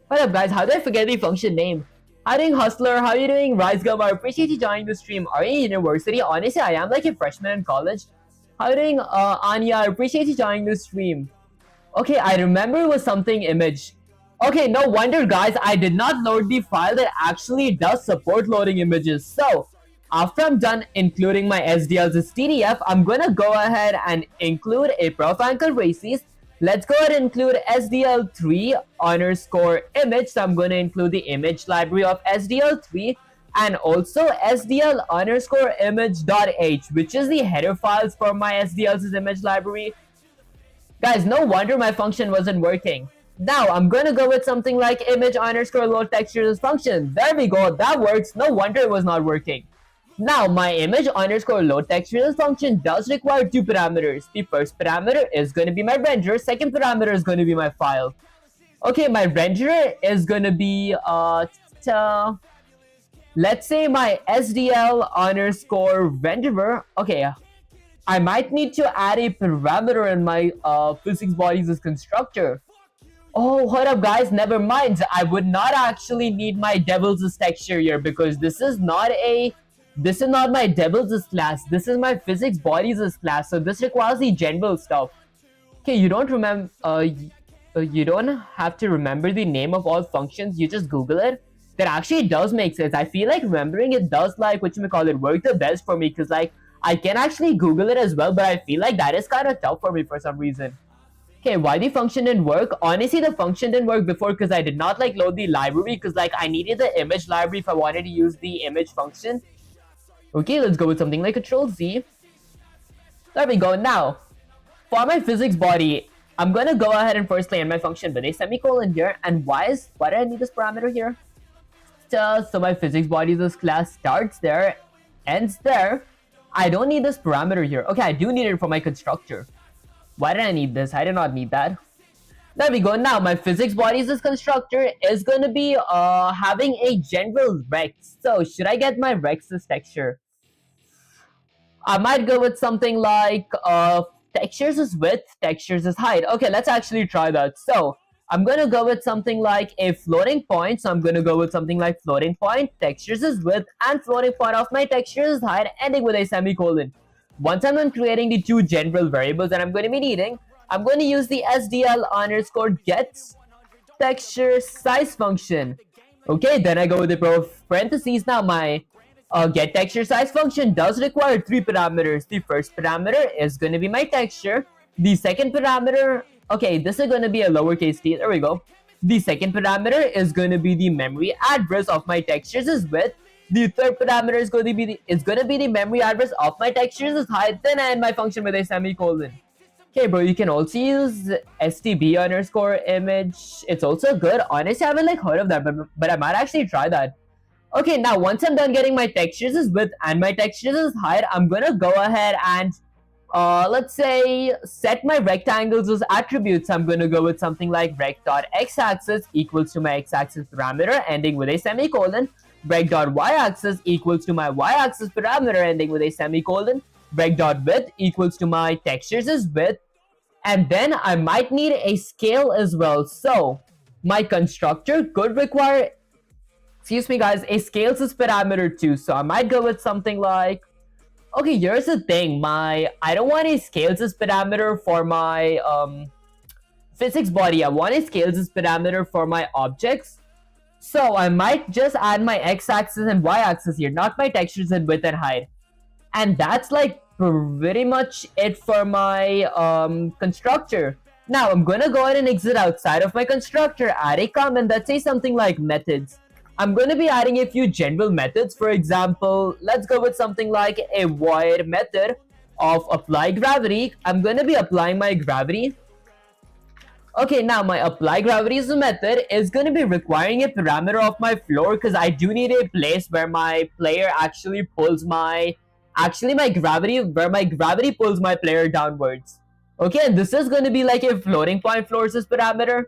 What up, guys? How did I forget the function name? Hi doing, Hustler. How are you doing? Rise Gum, I appreciate you joining the stream. Are you in university? Honestly, I am like a freshman in college. How are you doing, Anya? I appreciate you joining the stream. Okay, I remember it was something image. Okay, no wonder, guys, I did not load the file that actually does support loading images. So, after I'm done including my SDLs as TDF, I'm gonna go ahead and include a profile called Races. Let's go ahead and include SDL3 underscore image. So I'm going to include the image library of SDL3 and also SDL underscore image.h, which is the header files for my SDL's image library. Guys, no wonder my function wasn't working. Now I'm going to go with something like image underscore load textures function. There we go. That works. No wonder it was not working. Now, my image underscore load textures function does require two parameters. The first parameter is going to be my renderer. Second parameter is going to be my file. Okay, my renderer is going to be, let's say my SDL underscore renderer. Okay, I might need to add a parameter in my physics bodies as constructor. Oh, hold up, guys. Never mind. I would not actually need my devil's texture here because this is not my devil's class. This is my physics bodies class. So this requires the general stuff. Okay, you don't remember. You don't have to remember the name of all functions. You just Google it. That actually does make sense. I feel like remembering it does like work the best for me because like I can actually Google it as well, but I feel like that is kind of tough for me for some reason. Okay, why the function didn't work? Honestly, the function didn't work before because I did not like load the library because like I needed the image library if I wanted to use the image function. Okay, let's go with something like Control Z. There we go. Now, for my physics body, I'm gonna go ahead and first end my function with a semicolon here. And why did I need this parameter here? So my physics body, this class starts there, ends there. I don't need this parameter here. Okay, I do need it for my constructor. Why did I need this? I did not need that. There we go. Now, my physics body's constructor is going to be having a general rex. So, should I get my rex's texture? I might go with something like textures is width, textures is height. Okay, let's actually try that. So, I'm going to go with something like a floating point. So, I'm going to go with something like floating point, textures is width, and floating point of my textures is height, ending with a semicolon. Once I'm done creating the two general variables that I'm going to be needing, I'm going to use the SDL underscore gets texture size function. Okay, then I go with the parentheses. Now my get texture size function does require three parameters. The first parameter is going to be my texture. The second parameter, okay, this is going to be a lowercase t. There we go. The second parameter is going to be the memory address of my textures is width. The third parameter is going to be the memory address of my textures is height. Then I end my function with a semicolon. Okay, bro, you can also use stb underscore image. It's also good. Honestly, I haven't like heard of that, but I might actually try that. Okay, now once I'm done getting my textures is width and my textures is height, I'm gonna go ahead and let's say set my rectangles as attributes. I'm gonna go with something like rect.x-axis equals to my x-axis parameter ending with a semicolon. Rect.y-axis equals to my y-axis parameter ending with a semicolon. Rect.width equals to my textures is width. And then I might need a scale as well. So my constructor could require, excuse me guys, a scales is parameter too. So I might go with something like, okay, here's the thing. I don't want a scales as parameter for my physics body, I want to scale this parameter for my objects. So I might just add my x-axis and y-axis here, not my textures and width and height. And that's like pretty much it for my constructor. Now I'm gonna go ahead and exit outside of my constructor, add a comment that says something like methods. I'm going to be adding a few general methods. For example, let's go with something like a void method of apply gravity. I'm going to be applying my gravity. Okay, now my apply gravity method is going to be requiring a parameter of my floor, because I do need a place where my player actually pulls my gravity pulls my player downwards. Okay, and this is going to be like a floating point floors parameter.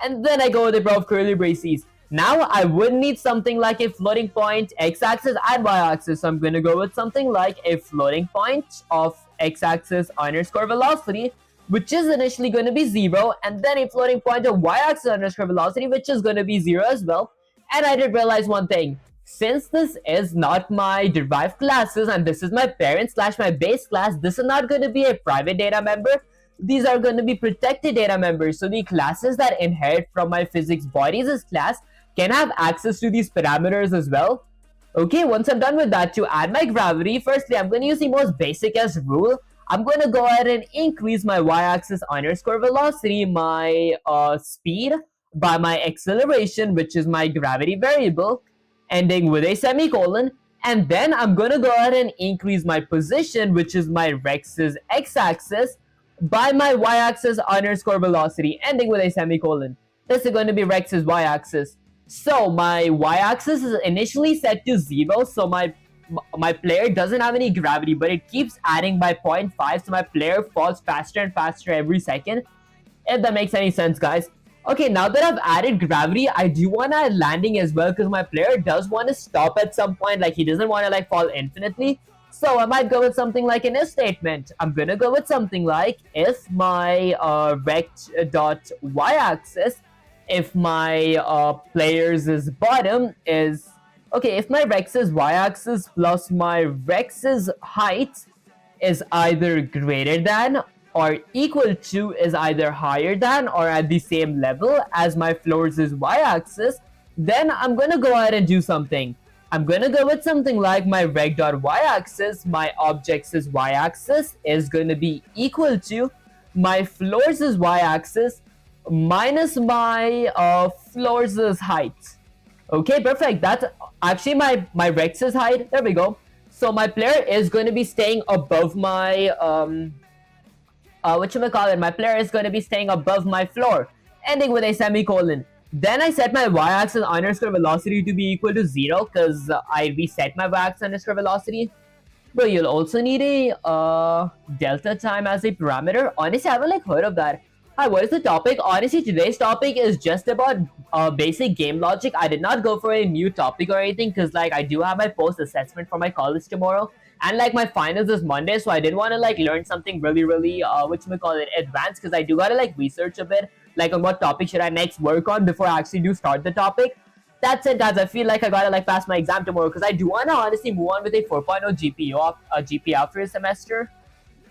And then I go with the above curly braces. Now I would need something like a floating point x-axis and y-axis. So I'm going to go with something like a floating point of x-axis underscore velocity, which is initially going to be 0, and then a floating point of y-axis underscore velocity, which is going to be 0 as well. And I did realize one thing. Since this is not my derived classes and this is my parent / my base class, this is not going to be a private data member. These are going to be protected data members. So the classes that inherit from my physics bodies class can have access to these parameters as well. Okay, once I'm done with that, to add my gravity, firstly, I'm going to use the most basic as rule. I'm going to go ahead and increase my y-axis underscore velocity, my speed, by my acceleration, which is my gravity variable, ending with a semicolon. And then I'm going to go ahead and increase my position, which is my rex's x-axis, by my y-axis underscore velocity, ending with a semicolon. This is going to be rex's y-axis. So my y-axis is initially set to 0, so my player doesn't have any gravity, but it keeps adding by 0.5, so my player falls faster and faster every second, if that makes any sense, guys. Okay, now that I've added gravity, I do want to add landing as well, because my player does want to stop at some point, like he doesn't want to like fall infinitely. So I might go with something like an if statement. I'm gonna go with something like if my rect.y-axis, if my player's bottom is okay, if my rex's y-axis plus my rex's height is either greater than or equal to, is either higher than or at the same level as my floor's y-axis, then I'm gonna go ahead and do something. I'm gonna go with something like my reg.y-axis, my object's y-axis is gonna be equal to my floor's y-axis minus my floor's height. Okay, perfect. That's actually my rex's height. There we go. So my player is going to be staying above my whatchamacallit, my player is going to be staying above my floor, ending with a semicolon. Then I set my y-axis underscore velocity to be equal to 0, because I reset my y-axis underscore velocity. Bro, you'll also need a delta time as a parameter. Honestly, I haven't like heard of that. Hi, what is the topic? Honestly, today's topic is just about basic game logic. I did not go for a new topic or anything, because like I do have my post-assessment for my college tomorrow. And like my finals is Monday, so I did want to like learn something really whatchamacallit, advanced, because I do gotta like research a bit, like on what topic should I next work on before I actually do start the topic. That's it, guys. I feel like I gotta like pass my exam tomorrow, because I do wanna honestly move on with a 4.0 GPA after a semester.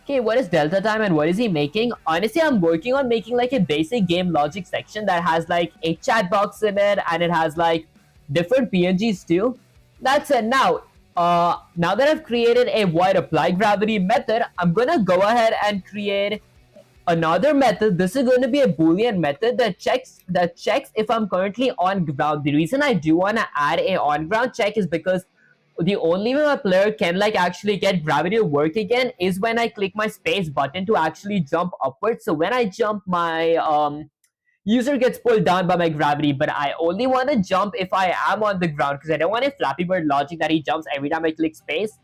Okay, what is delta time and what is he making? Honestly, I'm working on making like a basic game logic section that has like a chat box in it, and it has like different PNGs too. That's it. Now that I've created a void apply gravity method, I'm gonna go ahead and create another method. This is going to be a Boolean method that checks if I'm currently on ground. The reason I do want to add a on ground check is because the only way my player can like actually get gravity to work again is when I click my space button to actually jump upwards. So when I jump, my user gets pulled down by my gravity, but I only want to jump if I am on the ground, because I don't want a Flappy Bird logic that he jumps every time I click space.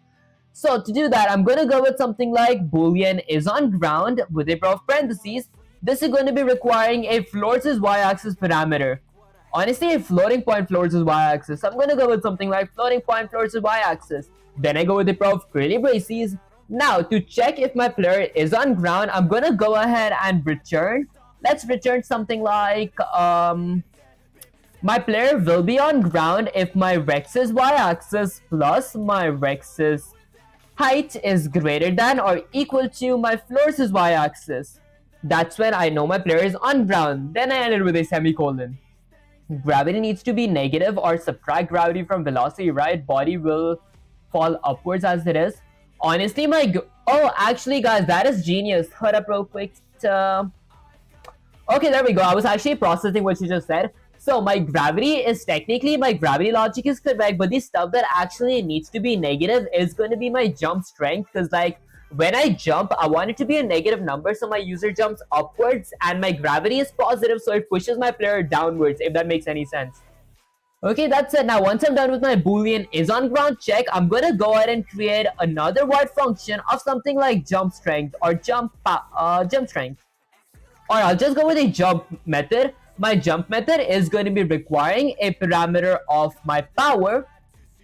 So to do that, I'm going to go with something like Boolean is on ground with a pair of parentheses. This is going to be requiring a floors y-axis parameter. Honestly, a floating point floors y-axis. So I'm going to go with something like floating point floors y-axis. Then I go with a pair of curly braces. Now, to check if my player is on ground, I'm going to go ahead and return. Let's return something like my player will be on ground if my rex's y-axis plus my rex's height is greater than or equal to my floors y-axis. That's when I know my player is on ground. Then I ended with a semicolon. Gravity needs to be negative or subtract gravity from velocity, right? Body will fall upwards as it is. Honestly, oh, actually, guys, that is genius. Hold up real quick. Okay, there we go. I was actually processing what you just said. So my gravity logic is correct, but the stuff that actually needs to be negative is going to be my jump strength, because like when I jump, I want it to be a negative number, so my user jumps upwards, and my gravity is positive, so it pushes my player downwards, if that makes any sense. Okay, that's it. Now, once I'm done with my boolean is on ground check, I'm gonna go ahead and create another void function of something like jump strength or jump strength. Or I'll just go with a jump method. My jump method is going to be requiring a parameter of my power,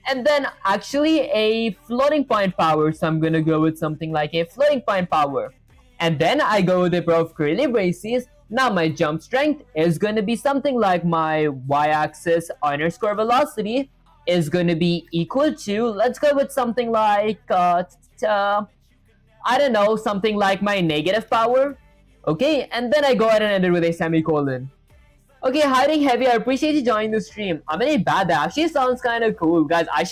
and then actually a floating point power. So I'm going to go with something like a floating point power. And then I go with a pair of curly braces. Now my jump strength is going to be something like my y-axis underscore velocity is going to be equal to, let's go with something like, I don't know, something like my negative power. Okay, and then I go ahead and end it with a semicolon. Okay, hiding heavy, I appreciate you joining the stream. I'm in a bath. That actually sounds kind of cool, guys. I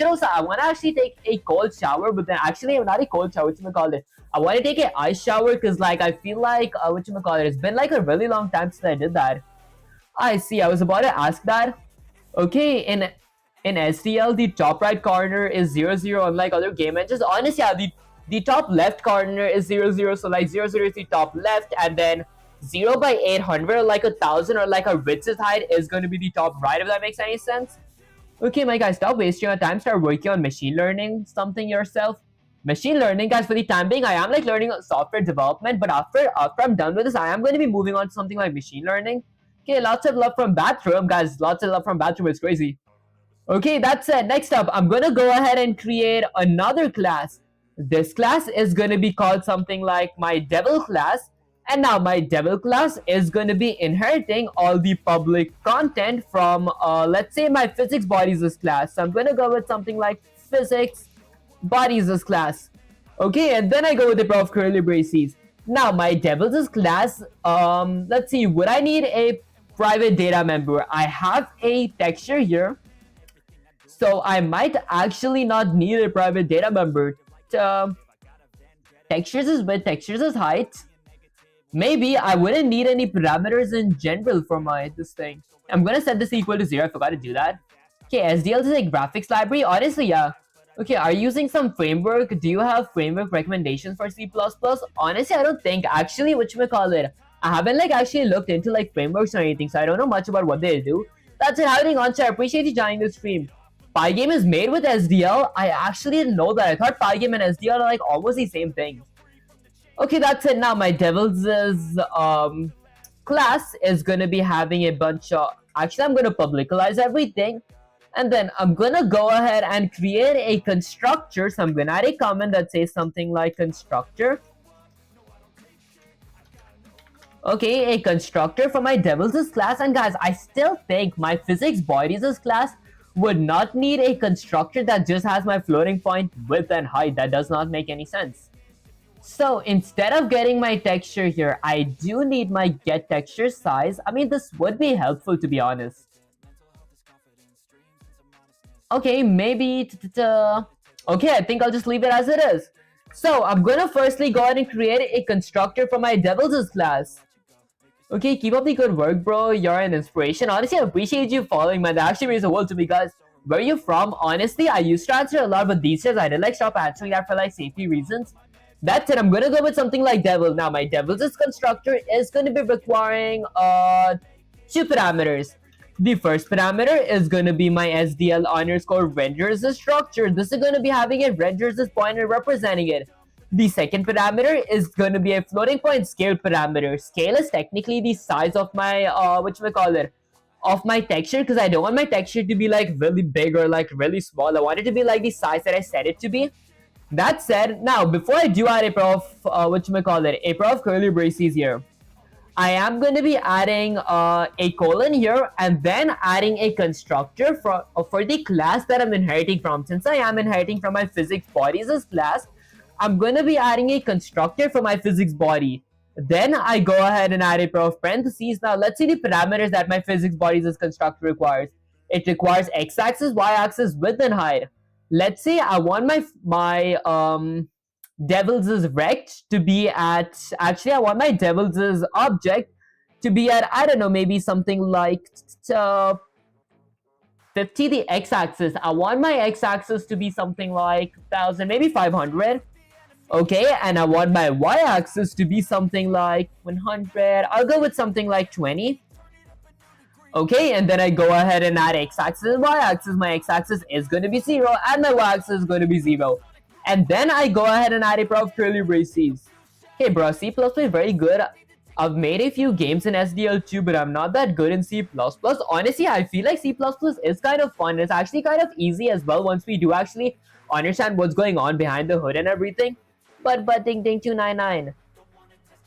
want to actually take a cold shower, but then actually not a cold shower, whatchamacallit. I want to take an ice shower, because like I feel like, it's been like a really long time since I did that. I see, I was about to ask that. Okay, in SDL, the top right corner is 0, unlike other game engines. Honestly, yeah, the top left corner is 0, so like 0 is the top left, and then 0 by 800, like 1000, or like a width's height is going to be the top right, if that makes any sense. Okay, my guys, stop wasting your time, start working on machine learning something yourself. Machine learning, guys, for the time being, I am like learning software development, but after I'm done with this, I am going to be moving on to something like machine learning. Okay, lots of love from Bathroom, guys, lots of love from Bathroom, it's crazy. Okay, that's it. Next up, I'm going to go ahead and create another class. This class is going to be called something like my devil class. And now my devil class is going to be inheriting all the public content from, let's say, my physics bodies class. So I'm going to go with something like physics bodies class. Okay, and then I go with the pair of curly braces. Now my devil's class, let's see, would I need a private data member? I have a texture here, so I might actually not need a private data member. Textures is width, textures is height. Maybe I wouldn't need any parameters in general for this thing. I'm gonna set this equal to 0. I forgot to do that. Okay, SDL is a graphics library. Honestly, yeah. Okay, are you using some framework? Do you have framework recommendations for C++? Honestly, I don't think. Actually, whatchamacallit, I haven't like actually looked into like frameworks or anything, so I don't know much about what they do. That's it. Happening on, I appreciate you joining the stream. Pygame is made with SDL. I actually didn't know that. I thought Pygame and SDL are like almost the same thing. Okay, that's it. Now my devil's class is gonna be having a bunch of, actually I'm gonna publicize everything, and then I'm gonna go ahead and create a constructor. So I'm gonna add a comment that says something like constructor. Okay, a constructor for my devil's class. And guys, I still think my physics bodies class would not need a constructor that just has my floating point width and height. That does not make any sense. So instead of getting my texture here, I do need my get texture size. I mean, this would be helpful, to be honest. Okay, maybe okay, I think I'll just leave it as it is. So I'm gonna firstly go ahead and create a constructor for my devil's class. Okay, keep up the good work, bro. You're an inspiration. Honestly, I appreciate you following, man. That actually means the world to me, guys. Where are you from? Honestly, I used to answer a lot, but these days I did like stop answering that for like safety reasons. That's it. I'm gonna go with something like devil. Now, my devil's constructor is gonna be requiring 2 parameters. The first parameter is gonna be my SDL underscore renders structure. This is gonna be having a renders pointer representing it. The second parameter is going to be a floating point scale parameter. Scale is technically the size of my, of my texture, because I don't want my texture to be like really big or like really small. I want it to be like the size that I set it to be. That said, now before I do add a pair of, a pair of curly braces here, I am going to be adding a colon here and then adding a constructor for the class that I'm inheriting from. Since I am inheriting from my physics bodies class, I'm going to be adding a constructor for my physics body. Then I go ahead and add a pair of parentheses. Now let's see the parameters that my physics bodies constructor requires. It requires x-axis, y-axis, width, and height. Let's say I want my devil's rect to be at, actually I want my devil's object to be at, I don't know, maybe something like 50, the x-axis. I want my x-axis to be something like 1000, maybe 500. Okay, and I want my y-axis to be something like 100. I'll go with something like 20. Okay, and then I go ahead and add x-axis and y-axis. My x-axis is going to be 0 and my y-axis is going to be 0. And then I go ahead and add a pair of curly braces. Okay, bro, C++ is very good. I've made a few games in SDL2, but I'm not that good in C++. Honestly, I feel like C++ is kind of fun. It's actually kind of easy as well once we do actually understand what's going on behind the hood and everything. But ding ding 299.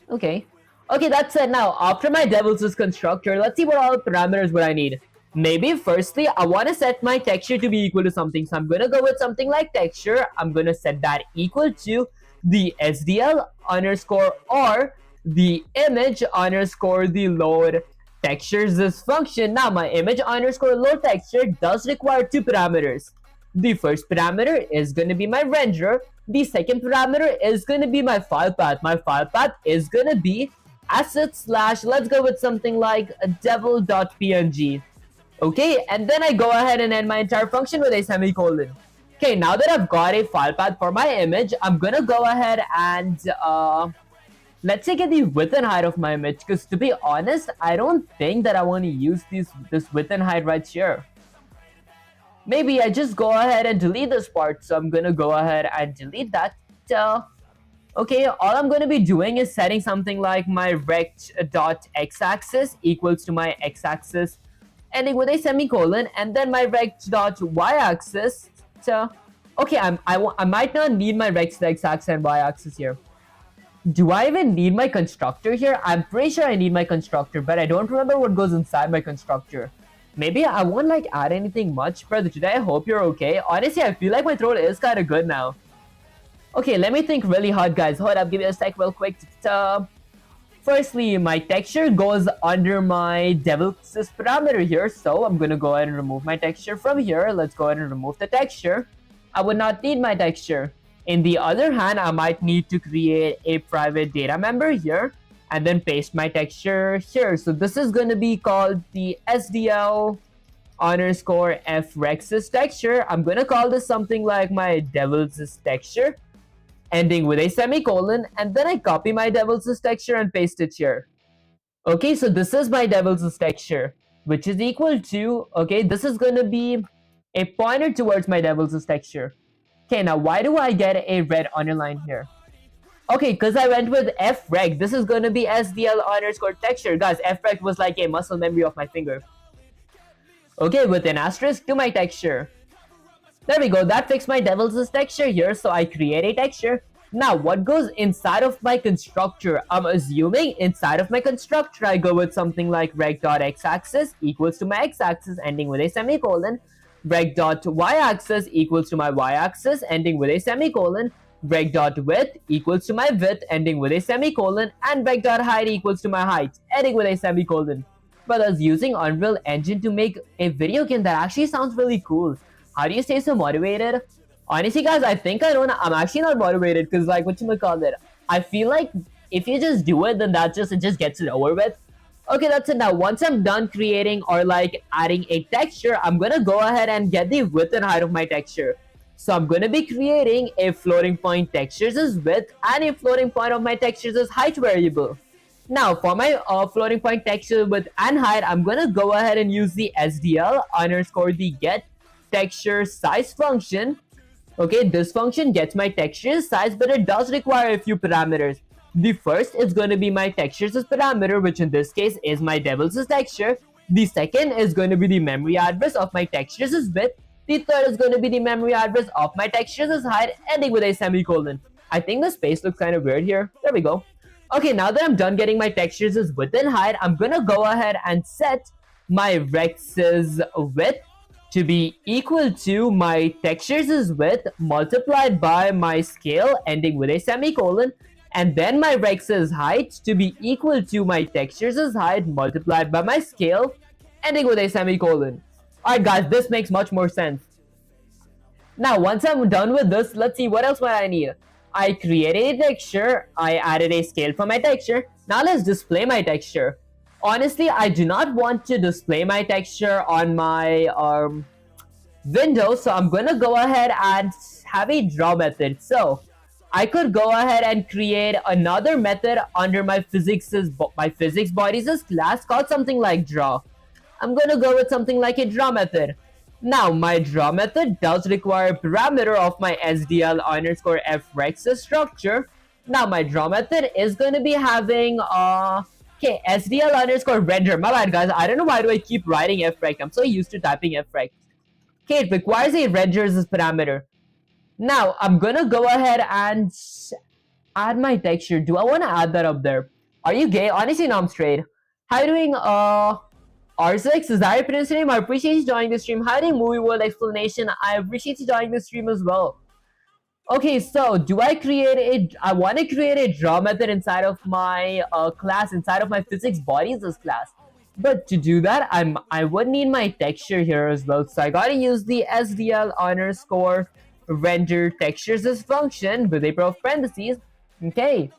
Okay. Okay, that's it. Now, after my devil's constructor, let's see what all the parameters would I need. Maybe firstly, I want to set my texture to be equal to something. So I'm going to go with something like texture. I'm going to set that equal to the SDL underscore or the image underscore the load textures this function. Now, my image underscore load texture does require two parameters. The first parameter is going to be my renderer. The second parameter is going to be my file path. My file path is going to be asset slash, let's go with something like devil.png. Okay, and then I go ahead and end my entire function with a semicolon. Okay, now that I've got a file path for my image, I'm gonna go ahead and let's say get the width and height of my image, because to be honest, I don't think that I want to use this width and height right here. Maybe I just go ahead and delete this part, so I'm gonna go ahead and delete that. Okay, all I'm going to be doing is setting something like my rect.x-axis equals to my x-axis ending with a semicolon, and then my rect.y-axis. So, okay, I might not need my rect.x-axis and y-axis here. Do I even need my constructor here? I'm pretty sure I need my constructor, but I don't remember what goes inside my constructor. Maybe I won't like add anything much further today. I hope you're okay. Honestly, I feel like my throat is kind of good now. Okay, let me think really hard, guys. Hold up, give me a sec real quick. Firstly, my texture goes under my devil's parameter here, so I'm gonna go ahead and remove my texture from here. Let's go ahead and remove the texture. I would not need my texture. In the other hand, I might need to create a private data member here and then paste my texture here. So this is gonna be called the SDL underscore frexes texture. I'm gonna call this something like my devil's texture, ending with a semicolon, and then I copy my devil's texture and paste it here. Okay, so this is my devil's texture, which is equal to, okay, this is going to be a pointer towards my devil's texture. Okay, now why do I get a red underline here? Okay, because I went with frec. This is going to be SDL underscore texture. Guys, frec was like a muscle memory of my finger. Okay, with an asterisk to my texture. There we go, that fixed my devil's texture here, so I create a texture. Now, what goes inside of my constructor? I'm assuming inside of my constructor, I go with something like rect.x-axis equals to my x-axis ending with a semicolon, rect.y-axis equals to my y-axis ending with a semicolon, rect.width equals to my width ending with a semicolon, and rect.height equals to my height ending with a semicolon. But I was using Unreal Engine to make a video game that actually sounds really cool. How do you stay so motivated? Honestly, guys, I think I'm actually not motivated because, like, whatchamacallit, I feel like if you just do it, then it just gets it over with. Okay, that's it. Now, once I'm done creating or like adding a texture, I'm gonna go ahead and get the width and height of my texture. So I'm gonna be creating a floating point textures as width and a floating point of my textures as height variable. Now, for my floating point texture width and height, I'm gonna go ahead and use the SDL underscore the get texture size function. Okay, this function gets my texture size, but it does require a few parameters. The first is going to be my textures parameter, which in this case is my devil's texture. The second is going to be the memory address of my textures width. The third is going to be the memory address of my textures height, ending with a semicolon. I think the space looks kind of weird here. There we go. Okay, now that I'm done getting my textures width and height, I'm going to go ahead and set my rex's width to be equal to my textures width multiplied by my scale ending with a semicolon, and then my rex's height to be equal to my texture's height multiplied by my scale, ending with a semicolon. Alright guys, this makes much more sense. Now once I'm done with this, let's see what else might I need. I created a texture, I added a scale for my texture. Now let's display my texture. Honestly, I do not want to display my texture on my window, so I'm gonna go ahead and have a draw method. So I could go ahead and create another method under my physics bodies class called something like draw. I'm gonna go with something like a draw method. Now my draw method does require a parameter of my SDL underscore frex structure. Now my draw method is gonna be having okay, SDL underscore render. My bad guys, I don't know why do I keep writing frex. I'm so used to typing frex. Okay, it requires a render as this parameter. Now I'm gonna go ahead and add my texture. Do I want to add that up there? Are you gay? Honestly, no, I'm straight. How you doing? R6, is that your parents' name? I appreciate you joining the stream. How do movie world explanation? I appreciate you joining the stream as well. Okay, so do I create I want to create a draw method inside of my class, inside of my physics bodies class. But to do that, I would need my texture here as well. So I gotta use the SDL underscore render textures as function with a pair of parentheses. Okay.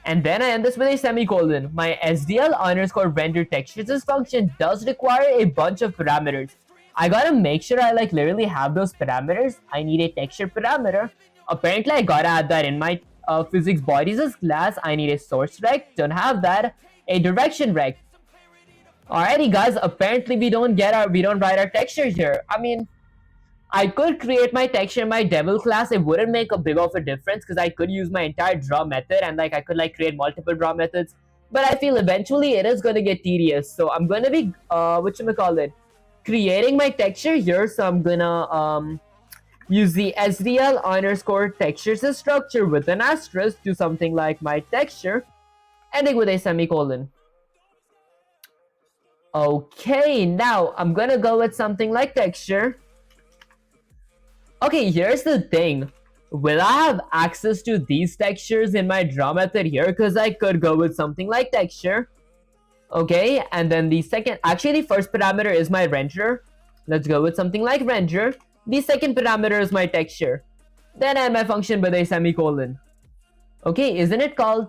And then I end this with a semicolon. My SDL underscore render textures function does require a bunch of parameters. I gotta make sure I like literally have those parameters. I need a texture parameter. Apparently I gotta add that in my physics bodies class. I need a source rect, don't have that. A direction rect. Alrighty guys, apparently we don't write our textures here. I mean, I could create my texture in my devil class. It wouldn't make a big of a difference because I could use my entire draw method and like I could like create multiple draw methods. But I feel eventually it is going to get tedious. So I'm going to be, creating my texture here. So I'm going to use the SDL underscore textures structure with an asterisk to something like my texture, ending with a semicolon. Okay, now I'm going to go with something like texture. Okay, here's the thing. Will I have access to these textures in my draw method here? Because I could go with something like texture. Okay, and then the first parameter is my render. Let's go with something like render. The second parameter is my texture. Then I have my function with a semicolon. Okay, isn't it called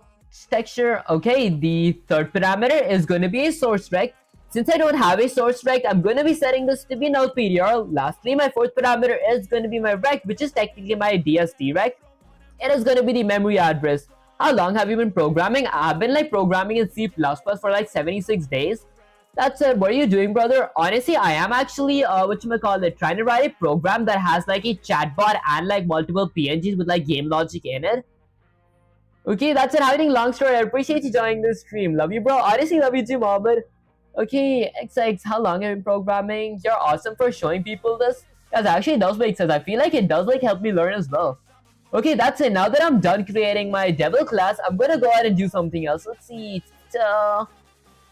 texture? Okay, the third parameter is going to be a source rect. Since I don't have a source rect, I'm going to be setting this to be null PDR. Lastly, my fourth parameter is going to be my rect, which is technically my DST rect. It is going to be the memory address. How long have you been programming? I've been like programming in C++ for like 76 days. That's it. What are you doing, brother? Honestly, I am actually, trying to write a program that has like a chatbot and like multiple PNGs with like game logic in it. Okay, that's it. Having long story. I appreciate you joining this stream. Love you, bro. Honestly, love you too, Mohammed. Okay, XX, how long have you been programming? You're awesome for showing people this. That actually does make sense. I feel like it does like help me learn as well. Okay, that's it. Now that I'm done creating my devil class, I'm gonna go ahead and do something else. Let's see.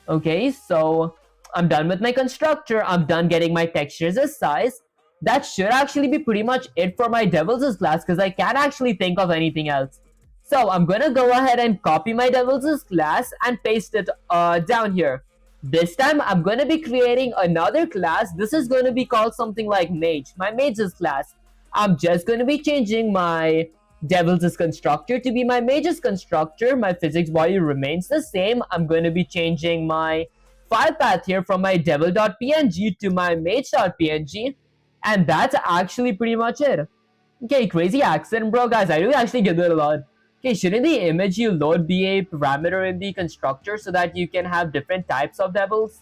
Okay, so I'm done with my constructor. I'm done getting my textures as size. That should actually be pretty much it for my devil's class because I can't actually think of anything else. So I'm gonna go ahead and copy my devil's class and paste it down here. This time, I'm going to be creating another class. This is going to be called something like Mage. My Mage's class. I'm just going to be changing my Devil's constructor to be my Mage's constructor. My physics body remains the same. I'm going to be changing my file path here from my devil.png to my mage.png. And that's actually pretty much it. Okay, crazy accent, bro. Guys, I do actually get that a lot. Okay, shouldn't the image you load be a parameter in the constructor so that you can have different types of devils?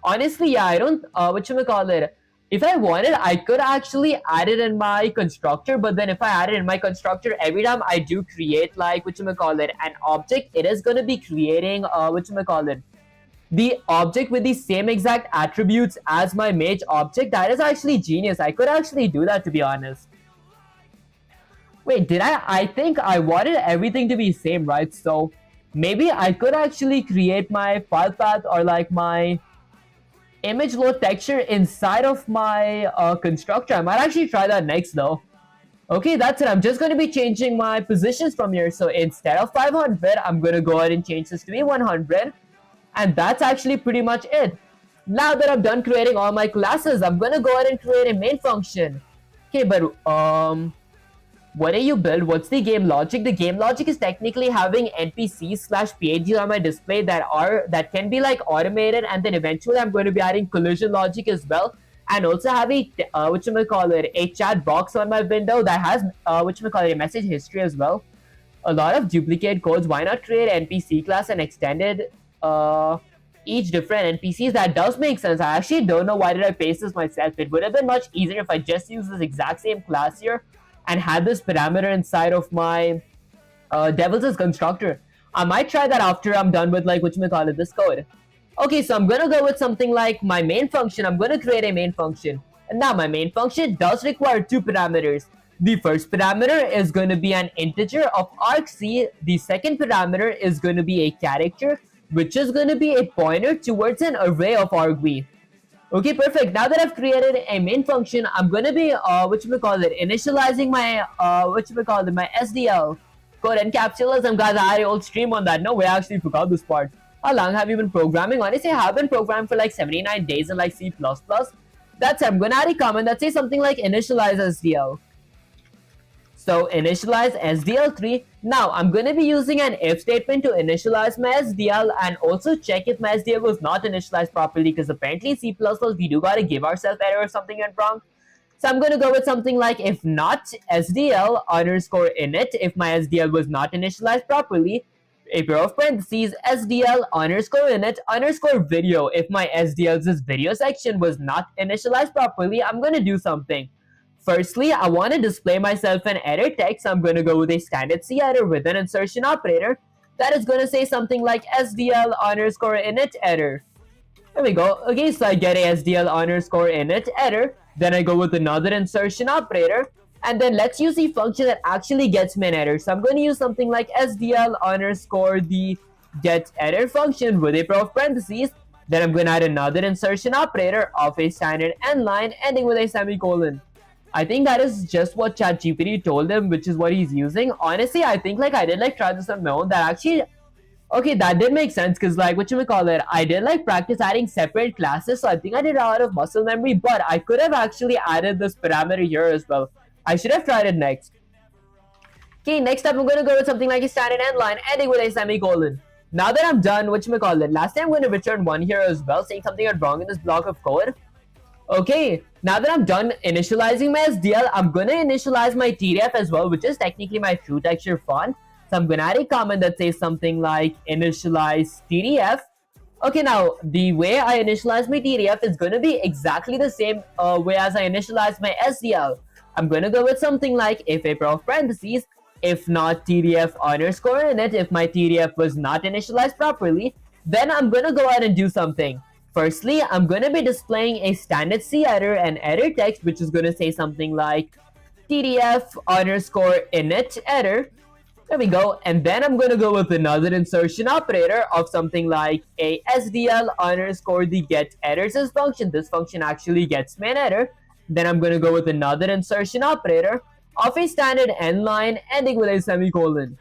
Honestly, yeah, I don't, if I wanted, I could actually add it in my constructor, but then if I add it in my constructor, every time I do create, like, an object, it is going to be creating, the object with the same exact attributes as my mage object. That is actually genius. I could actually do that, to be honest. Wait, did I think I wanted everything to be same, right? So maybe I could actually create my file path or like my image load texture inside of my constructor. I might actually try that next though. Okay, that's it. I'm just going to be changing my positions from here. So instead of 500, I'm going to go ahead and change this to be 100. And that's actually pretty much it. Now that I'm done creating all my classes, I'm going to go ahead and create a main function. Okay, but what do you build? What's the game logic? The game logic is technically having NPCs/PNGs on my display that can be like automated, and then eventually I'm going to be adding collision logic as well, and also have a chat box on my window that has a message history as well. A lot of duplicate codes. Why not create NPC class and extended each different NPCs? That does make sense. I actually don't know why did I paste this myself. It would have been much easier if I just used this exact same class here and had this parameter inside of my Devil's constructor. I might try that after I'm done with this code. Okay, so I'm gonna go with something like my main function. I'm gonna create a main function. And now my main function does require two parameters. The first parameter is going to be an integer of argc. The second parameter is going to be a character, which is going to be a pointer towards an array of argv. Okay, perfect. Now that I've created a main function, I'm going to be initializing my my SDL code encapsulation. Guys, I had an old stream on that. No way, I actually forgot this part. How long have you been programming? Honestly, I have been programming for like 79 days in like C++. That's it. I'm going to add a comment that says something like initialize SDL. So initialize SDL3. Now I'm going to be using an if statement to initialize my SDL and also check if my SDL was not initialized properly, because apparently in C++ we do gotta give ourselves error if something went wrong. So I'm going to go with something like if not SDL underscore init if my SDL was not initialized properly, a pair of parentheses SDL underscore init underscore video if my SDL's video section was not initialized properly. I'm going to do something. Firstly, I want to display myself an error text. I'm going to go with a standard C error with an insertion operator that is going to say something like SDL underscore init error. There we go. Okay, so I get a SDL underscore init error. Then I go with another insertion operator. And then let's use the function that actually gets me an error. So I'm going to use something like SDL underscore the get error function with a pair of parentheses. Then I'm going to add another insertion operator of a standard end line ending with a semicolon. I think that is just what ChatGPT told him, which is what he's using. Honestly, I think I did try this on my own. That actually, okay, that did make sense, because I did practice adding separate classes, so I think I did a lot of muscle memory, but I could have actually added this parameter here as well. I should have tried it next. Okay, next up I'm going to go with something like a standard end line ending with a semicolon. Now that I'm done, last time I'm going to return 1 here as well, saying something went wrong in this block of code. Okay, now that I'm done initializing my SDL, I'm going to initialize my TDF as well, which is technically my true texture font. So I'm going to add a comment that says something like initialize TDF. Okay, now the way I initialize my TDF is going to be exactly the same way as I initialize my SDL. I'm going to go with something like if a pair of parentheses, if not TDF underscore init, if my TDF was not initialized properly, then I'm going to go ahead and do something. Firstly, I'm going to be displaying a standard C error and error text, which is going to say something like TDF underscore init error. There we go. And then I'm going to go with another insertion operator of something like a SDL underscore the get errors function. This function actually gets me an error. Then I'm going to go with another insertion operator of a standard end line ending with a semicolon.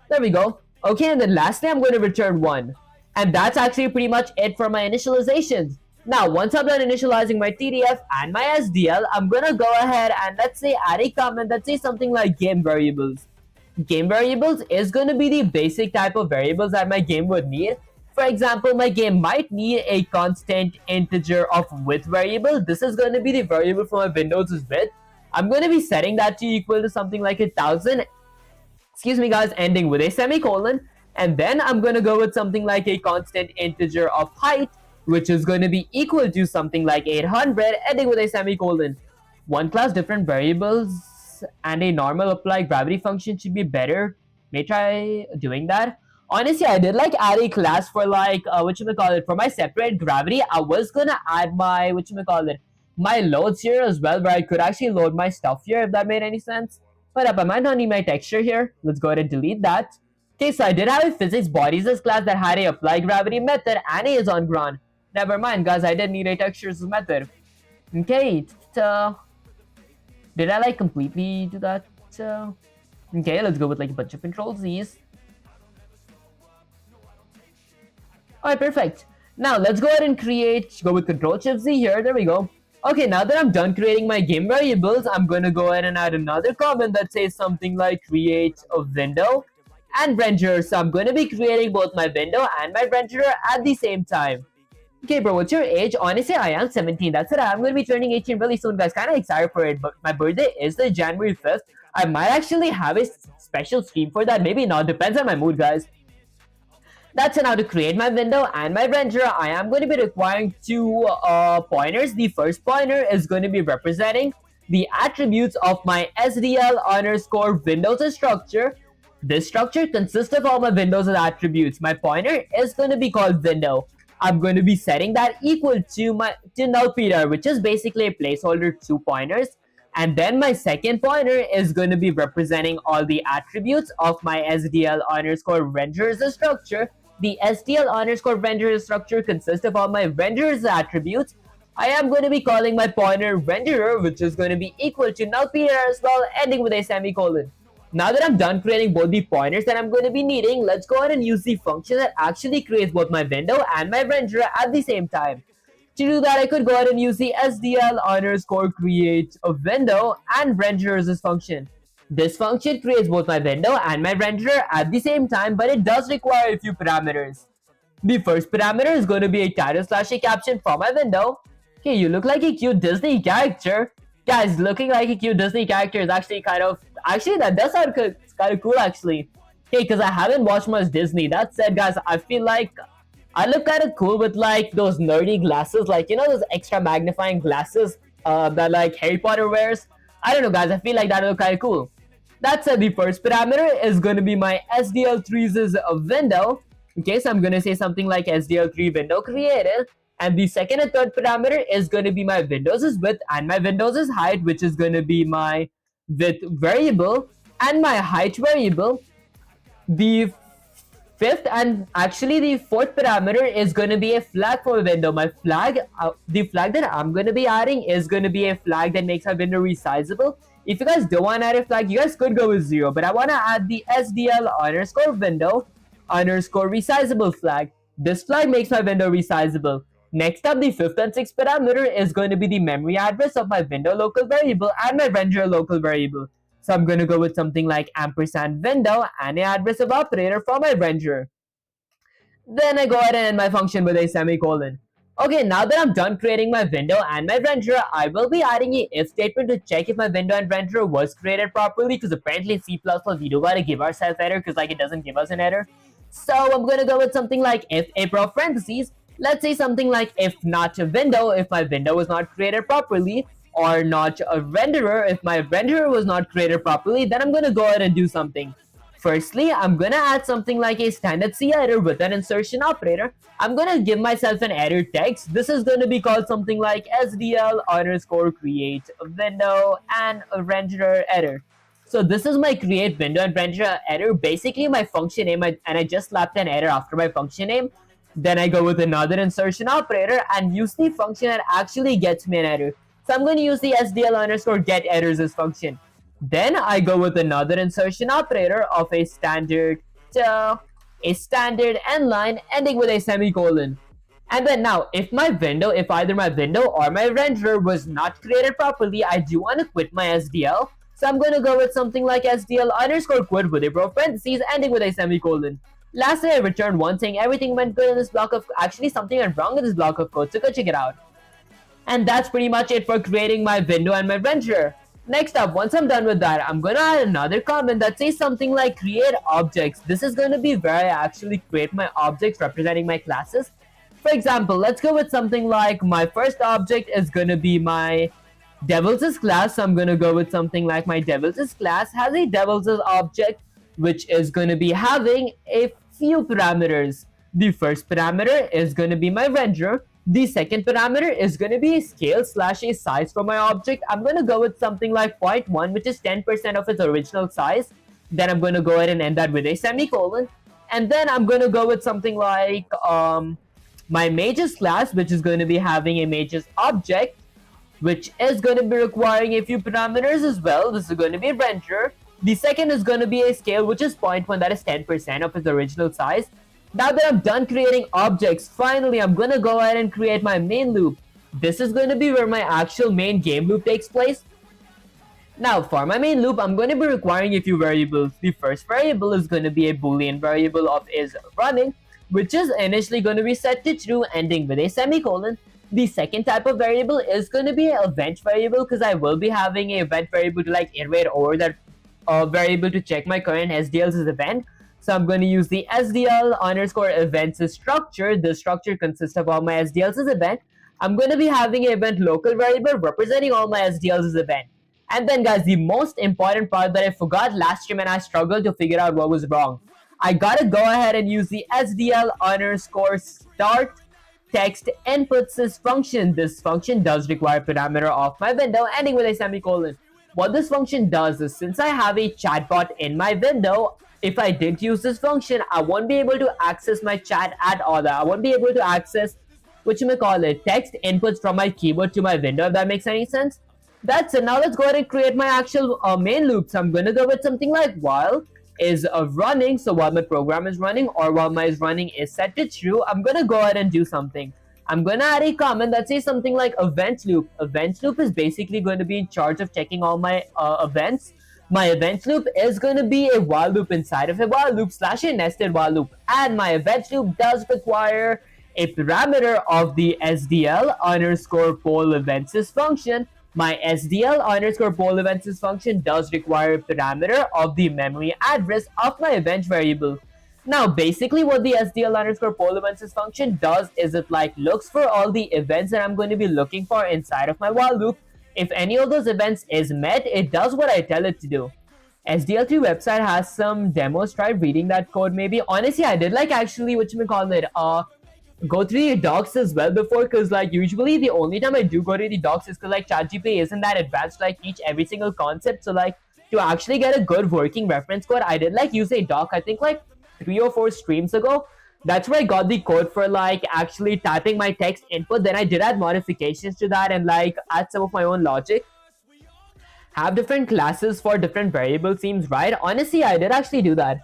There we go. Okay, and then lastly, I'm going to return 1. And that's actually pretty much it for my initializations. Now, once I'm done initializing my TDF and my SDL, I'm going to go ahead and let's say add a comment that says something like game variables. Game variables is going to be the basic type of variables that my game would need. For example, my game might need a constant integer of width variable. This is going to be the variable for my Windows' width. I'm going to be setting that to equal to something like 1000. Excuse me guys, ending with a semicolon. And then I'm going to go with something like a constant integer of height, which is going to be equal to something like 800, ending with a semicolon. One class different variables and a normal apply gravity function should be better. May try doing that. Honestly, I did add a class for for my separate gravity. I was going to add my, my loads here as well, where I could actually load my stuff here, if that made any sense. But I might not need my texture here. Let's go ahead and delete that. Okay, so I did have a physics bodies class that had a apply gravity method and a is on ground. Never mind guys, I did need a textures method. Okay, did I completely do that? So, okay, let's go with like a bunch of control Z's. Alright, perfect. Now let's go ahead and go with control shift Z here. There we go. Okay, now that I'm done creating my game variables, I'm going to go ahead and add another comment that says something like create a window and renderer. So I'm going to be creating both my window and my renderer at the same time. Okay, bro, what's your age? Honestly, I am 17. That's it. I'm going to be turning 18 really soon, guys. Kind of excited for it, but my birthday is the January 5th. I might actually have a special stream for that. Maybe not. Depends on my mood, guys. That's how to create my window and my renderer. I am going to be requiring two pointers. The first pointer is going to be representing the attributes of my SDL underscore windows structure. This structure consists of all my windows and attributes. My pointer is going to be called window. I'm going to be setting that equal to null pointer, which is basically a placeholder 2 pointers. And then my second pointer is going to be representing all the attributes of my SDL underscore renderers structure. The SDL underscore renderer structure consists of all my renderers attributes. I am going to be calling my pointer renderer, which is going to be equal to null pointer as well, ending with a semicolon. Now that I'm done creating both the pointers that I'm going to be needing, let's go ahead and use the function that actually creates both my window and my renderer at the same time. To do that, I could go ahead and use the SDL underscore create a window and renderer as this function. This function creates both my window and my renderer at the same time, but it does require a few parameters. The first parameter is going to be a title / a caption for my window. Okay, you look like a cute Disney character. Guys, looking like a cute Disney character is actually that does sound kind of cool actually. Okay, because I haven't watched much Disney. That said, guys, I feel like I look kind of cool with like those nerdy glasses, like you know those extra magnifying glasses that like Harry Potter wears. I don't know, guys. I feel like that would look kind of cool. That said, the first parameter is going to be my SDL3's window. Okay, so I'm going to say something like SDL3 window created. And the second and third parameter is going to be my Windows' width and my Windows' height, which is going to be my width variable and my height variable. The fifth and actually the fourth parameter is going to be a flag for a window. My flag, the flag that I'm going to be adding is going to be a flag that makes my window resizable. If you guys don't want to add a flag, you guys could go with 0, but I want to add the SDL underscore window underscore resizable flag. This flag makes my window resizable. Next up, the fifth and sixth parameter is going to be the memory address of my window local variable and my renderer local variable. So I'm going to go with something like ampersand window and an address of operator for my renderer. Then I go ahead and end my function with a semicolon. Okay, now that I'm done creating my window and my renderer, I will be adding a if statement to check if my window and renderer was created properly, because apparently in C++ we do gotta give ourselves error because like it doesn't give us an error. So I'm gonna go with something like if a parentheses, let's say something like if not a window, if my window was not created properly, or not a renderer, if my renderer was not created properly, then I'm gonna go ahead and do something. Firstly, I'm gonna add something like a standard C error with an insertion operator. I'm gonna give myself an error text. This is gonna be called something like SDL underscore create a window and a renderer error. So this is my create window and renderer error, basically my function name, and I just slapped an error after my function name. Then I go with another insertion operator and use the function that actually gets me an error. So I'm going to use the SDL underscore get errors as function. Then I go with another insertion operator of a standard end line ending with a semicolon. And then now, if either my window or my renderer was not created properly, I do want to quit my SDL. So I'm going to go with something like SDL underscore quit with a parentheses ending with a semicolon. Lastly, I returned one saying everything went good in this block of actually something went wrong in this block of code, so go check it out. And that's pretty much it for creating my window and my renderer. Next up, once I'm done with that, I'm going to add another comment that says something like create objects. This is going to be where I actually create my objects representing my classes. For example, let's go with something like my first object is going to be my Devil's class. So I'm going to go with something like my Devil's class has a Devil's object, which is going to be having a few parameters. The first parameter is going to be my renderer. The second parameter is going to be a scale / a size for my object. I'm going to go with something like 0.1, which is 10% of its original size. Then I'm going to go ahead and end that with a semicolon. And then I'm going to go with something like my mages class, which is going to be having a mages object, which is going to be requiring a few parameters as well. This is going to be a renderer. The second is going to be a scale which is 0.1, that is 10% of its original size. Now that I'm done creating objects, finally I'm going to go ahead and create my main loop. This is going to be where my actual main game loop takes place. Now for my main loop, I'm going to be requiring a few variables. The first variable is going to be a boolean variable of is running, which is initially going to be set to true, ending with a semicolon. The second type of variable is going to be an event variable, because I will be having an event variable to like iterate over that variable to check my current SDL's event. So I'm going to use the SDL underscore events structure. The structure consists of all my SDL's event. I'm going to be having an event local variable representing all my SDL's event. And then guys, the most important part that I forgot last stream and I struggled to figure out what was wrong. I gotta go ahead and use the SDL underscore start text inputs function. This function does require parameter of my window ending with a semicolon. What this function does is, since I have a chatbot in my window, if I didn't use this function, I won't be able to access my chat at all. I won't be able to access, text inputs from my keyboard to my window, if that makes any sense. That's it. Now let's go ahead and create my actual main loop. So I'm going to go with something like while is running. So while my program is running, or while my is running is set to true, I'm going to go ahead and do something. I'm going to add a comment that says something like event loop. Event loop is basically going to be in charge of checking all my events. My event loop is going to be a while loop inside of a while loop / a nested while loop. And my event loop does require a parameter of the SDL underscore poll events function. My SDL underscore poll events function does require a parameter of the memory address of my event variable. Now, basically what the SDL underscore poll events function does is it like looks for all the events that I'm going to be looking for inside of my while loop. If any of those events is met, it does what I tell it to do. SDL3 website has some demos. Try reading that code maybe. Honestly, I did like actually go through the docs as well before, because like usually the only time I do go to the docs is because like ChatGPT isn't that advanced to like teach every single concept. So like to actually get a good working reference code, I did like use a doc, I think like 3 or 4 streams ago. That's where I got the code for like actually typing my text input. Then I did add modifications to that and like add some of my own logic. Have different classes for different variable seems right. Honestly, I did actually do that.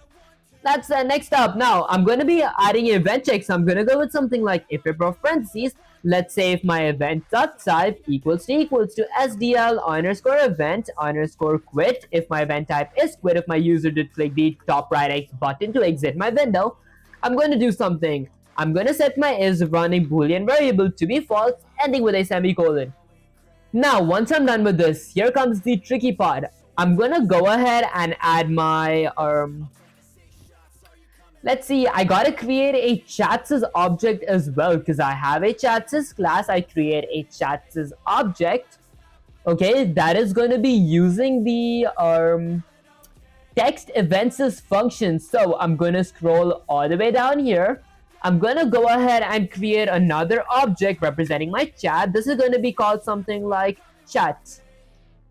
That's next up. Now I'm going to be adding event check. So I'm going to go with something like if of parentheses. Let's say if my event dot type equals to SDL underscore event underscore quit. If my event type is quit, if my user did click the top right X button to exit my window, I'm going to do something. I'm going to set my is running boolean variable to be false, ending with a semicolon. Now once I'm done with this, here comes the tricky part. I'm going to go ahead and add my let's see, I gotta create a chats object as well, because I have a chats class. I create a chats object. Okay, that is going to be using the text events function. So I'm going to scroll all the way down here. I'm going to go ahead and create another object representing my chat. This is going to be called something like chats.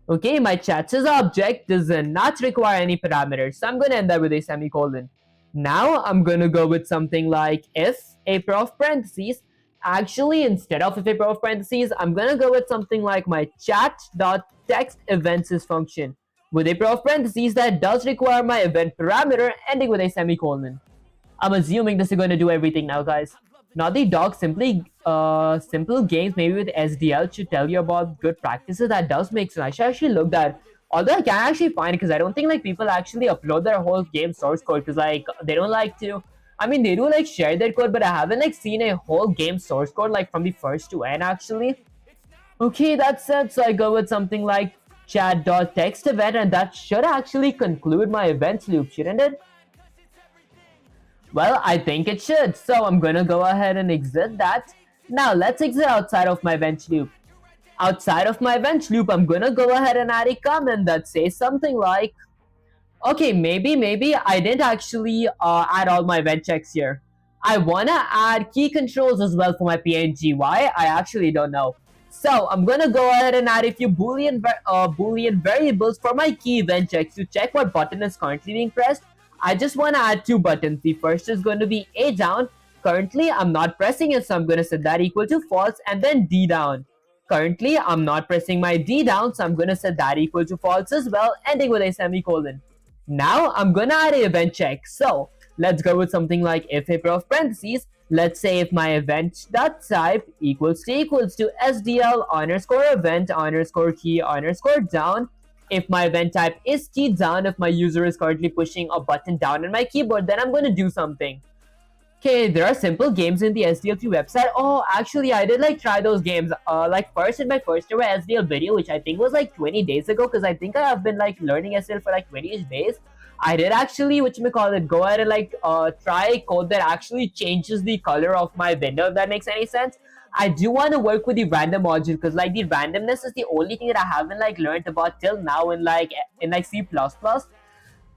Okay, my chats object does not require any parameters. So I'm going to end that with a semicolon. Now I'm going to go with something like if a pair of parentheses. Actually, instead of if a pair of parentheses, I'm going to go with something like my chat.text events function with a pair of parentheses that does require my event parameter ending with a semicolon. I'm assuming this is going to do everything now, guys. Now the doc simple games maybe with SDL should tell you about good practices. That does make sense. I should actually look that. Although I can't actually find it because I don't think like people actually upload their whole game source code, because like they don't like to. I mean, they do like share their code, but I haven't like seen a whole game source code like from the first to end actually. Okay, that's it. So I go with something like chat.text event, and that should actually conclude my event loop, shouldn't it? Well, I think it should. So I'm gonna go ahead and exit that. Now let's exit outside of my event loop. Outside of my event loop, I'm gonna go ahead and add a comment that says something like, okay, maybe I didn't actually add all my event checks here. I wanna add key controls as well for my PNG. Why? I actually don't know. So I'm gonna go ahead and add a few boolean variables for my key event checks to check what button is currently being pressed. I just wanna add 2 buttons. The first is going to be A down. Currently, I'm not pressing it, so I'm gonna set that equal to false, and then D down. Currently, I'm not pressing my D down, so I'm going to set that equal to false as well, ending with a semicolon. Now I'm gonna add an event check. So let's go with something like if a pair of parentheses. Let's say if my event dot type equals to SDL underscore event underscore key underscore down. If my event type is key down, if my user is currently pushing a button down on my keyboard, then I'm gonna do something. Okay, there are simple games in the SDL3 website. Oh, actually, I did like try those games. Like first in my first ever SDL video, which I think was like 20 days ago, because I think I have been like learning SDL for like 20-ish days. I did actually, go ahead and like try code that actually changes the color of my window, if that makes any sense. I do want to work with the random module because like the randomness is the only thing that I haven't like learned about till now in like C++.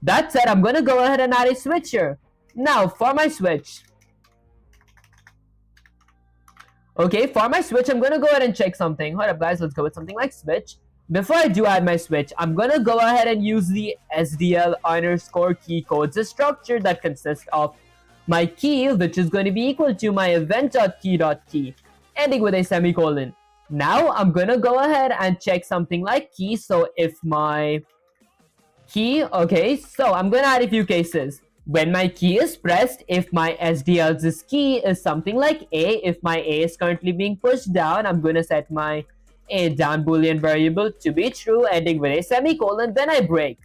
That said, I'm gonna go ahead and add a switcher. Now for my switch. Okay, for my switch, I'm gonna go ahead and check something. Hold up, guys, let's go with something like switch. Before I do add my switch, I'm gonna go ahead and use the SDL underscore key codes, a structure that consists of my key, which is going to be equal to my event.key.key, ending with a semicolon. Now, I'm gonna go ahead and check something like key. So if my key, okay, so I'm gonna add a few cases. When my key is pressed, if my SDL's key is something like A, if my A is currently being pushed down, I'm going to set my A down boolean variable to be true, ending with a semicolon, then I break.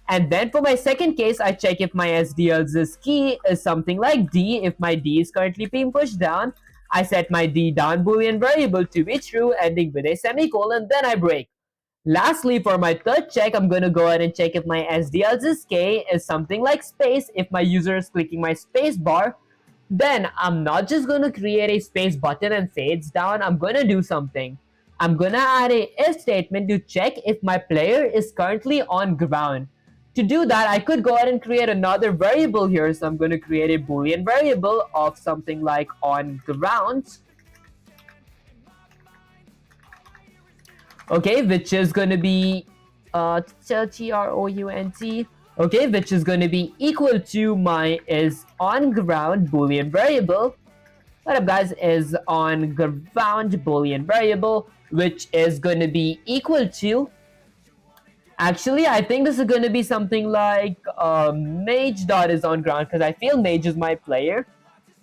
And then for my second case, I check if my SDL's key is something like D. If my D is currently being pushed down, I set my D down boolean variable to be true, ending with a semicolon, then I break. Lastly, for my third check, I'm going to go ahead and check if my SDL's K is something like space. If my user is clicking my space bar, then I'm not just going to create a space button and fades down. I'm going to do something. I'm going to add a if statement to check if my player is currently on ground. To do that, I could go ahead and create another variable here. So I'm going to create a boolean variable of something like on ground. Okay, which is going to be TROUNT, okay, which is going to be equal to my is on ground boolean variable. What up, guys? Is on ground boolean variable, which is going to be equal to. Actually, I think this is going to be something like mage dot is on ground, because I feel mage is my player.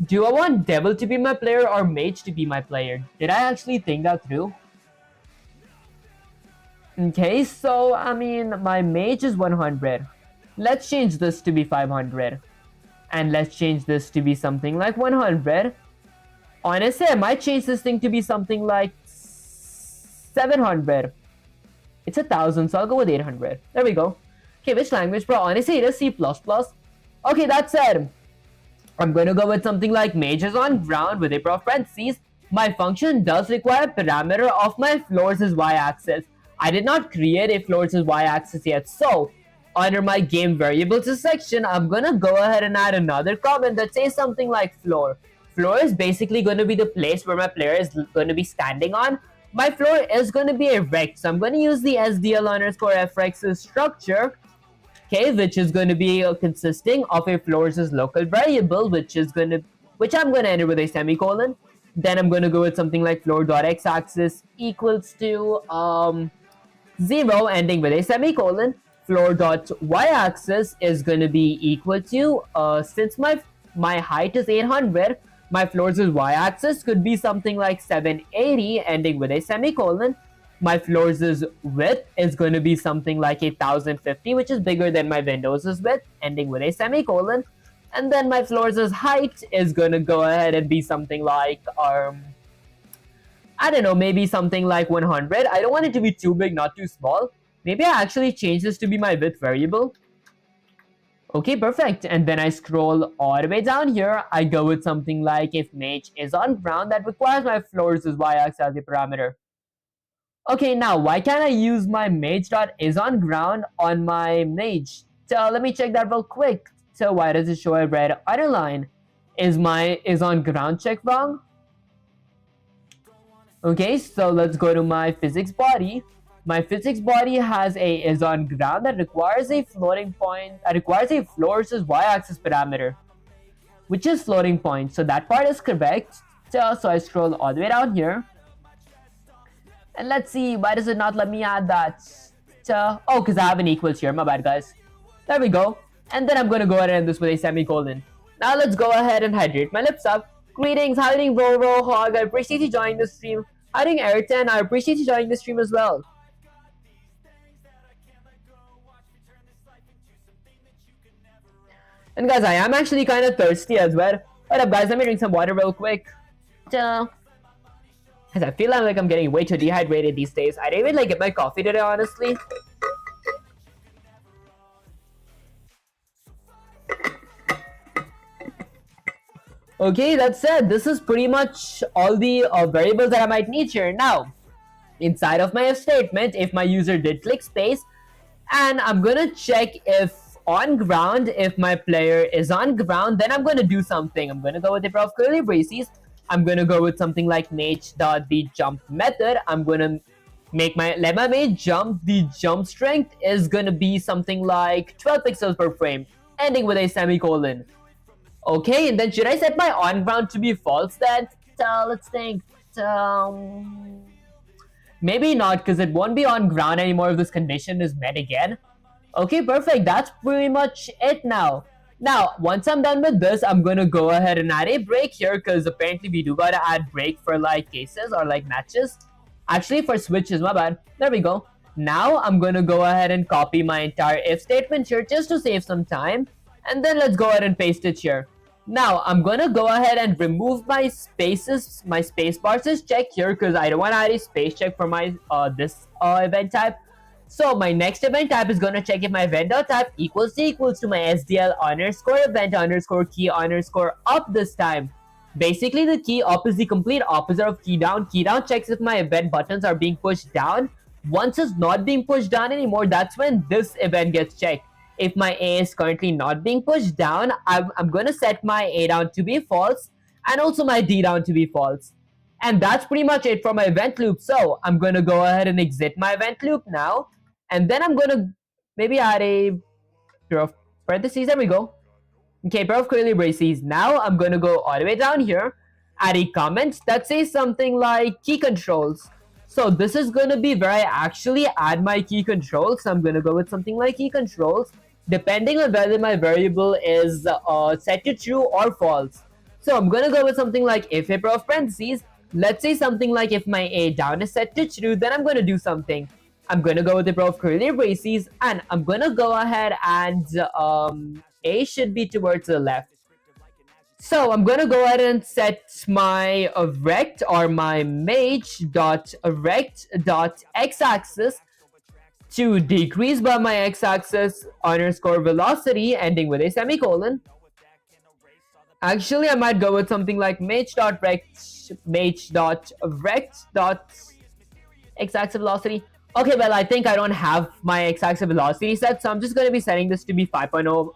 Do I want devil to be my player or mage to be my player? Did I actually think that through? Okay, so I mean, my mage is 100. Let's change this to be 500. And let's change this to be something like 100. Honestly, I might change this thing to be something like 700. It's 1,000, so I'll go with 800. There we go. Okay, which language, bro? Honestly, it is C++. Okay, that said, I'm going to go with something like mage is on ground with a pair of parentheses. My function does require a parameter of my floors as y-axis. I did not create a floors as y-axis yet, so under my game variables section, I'm gonna go ahead and add another comment that says something like floor. Floor is basically going to be the place where my player is going to be standing on. My floor is going to be a rect, so I'm going to use the SDL underscore frex structure, okay, which is going to be consisting of a floors as local variable, which I'm going to enter with a semicolon. Then I'm going to go with something like floor.x-axis equals to 0, ending with a semicolon. Floor.y-axis is going to be equal to, since my height is 800, my floors y-axis could be something like 780, ending with a semicolon. My floors width is going to be something like 1050, which is bigger than my windows width, ending with a semicolon. And then my floors height is going to go ahead and be something like I don't know, maybe something like 100. I don't want it to be too big, not too small. Maybe I actually change this to be my width variable. Okay, perfect. And then I scroll all the way down here. I go with something like if mage is on ground, that requires my floors y-axis as a parameter. Okay, now why can't I use my mage dot is on ground on my mage? So let me check that real quick. So why does it show a red underline? Is my is on ground check wrong? Okay, so let's go to my physics body. My physics body has a is on ground that requires a floating point, that requires a floors y-axis parameter, which is floating point. So that part is correct. So I scroll all the way down here. And let's see, why does it not let me add that? Oh, because I have an equals here. My bad, guys. There we go. And then I'm gonna go ahead and end this with a semicolon. Now let's go ahead and hydrate my lips up. Greetings, hiding Volvo Hog. I appreciate you joining the stream. Hiding Ayrton, I appreciate you joining the stream as well. And guys, I am actually kind of thirsty as well. What up, guys? Let me drink some water real quick. Because I feel like I'm getting way too dehydrated these days. I didn't even like get my coffee today, honestly. Okay, that said, this is pretty much all the variables that I might need here. Now, inside of my if statement, if my user did click space, and I'm gonna check if on ground, if my player is on ground, then I'm gonna do something. I'm gonna go with the prof curly braces. I'm gonna go with something like mage.the jump method. I'm gonna let my mage jump. The jump strength is gonna be something like 12 pixels per frame, ending with a semicolon. Okay, and then should I set my on ground to be false then? Let's think. Maybe not, because it won't be on ground anymore if this condition is met again. Okay, perfect. That's pretty much it now. Now, once I'm done with this, I'm gonna go ahead and add a break here, because apparently we do gotta add break for like cases or like matches. Actually, for switches, my bad. There we go. Now, I'm gonna go ahead and copy my entire if statement here just to save some time. And then let's go ahead and paste it here. Now, I'm gonna go ahead and remove my spaces, my space bars check here, because I don't want to add a space check for my this event type. So my next event type is gonna check if my event.type equals to my SDL underscore event underscore key underscore up this time. Basically, the key up is the complete opposite of key down. Key down checks if my event buttons are being pushed down. Once it's not being pushed down anymore, that's when this event gets checked. If my A is currently not being pushed down, I'm going to set my A down to be false and also my D down to be false. And that's pretty much it for my event loop. So I'm going to go ahead and exit my event loop now. And then I'm going to maybe add a pair of parentheses. There we go. Okay, pair of curly braces. Now I'm going to go all the way down here, add a comment that says something like key controls. So this is going to be where I actually add my key controls. So I'm going to go with something like key controls, depending on whether my variable is set to true or false. So I'm going to go with something like if a pair of parentheses. Let's say something like if my A down is set to true, then I'm going to do something. I'm going to go with a pair of curly braces, and I'm going to go ahead and A should be towards the left. So I'm going to go ahead and set my rect or my mage.rect.x-axis to decrease by my x-axis underscore velocity ending with a semicolon. Actually, I might go with something like mage.rect.x-axis velocity. Okay, well, I think I don't have my x-axis velocity set, so I'm just going to be setting this to be 5.0.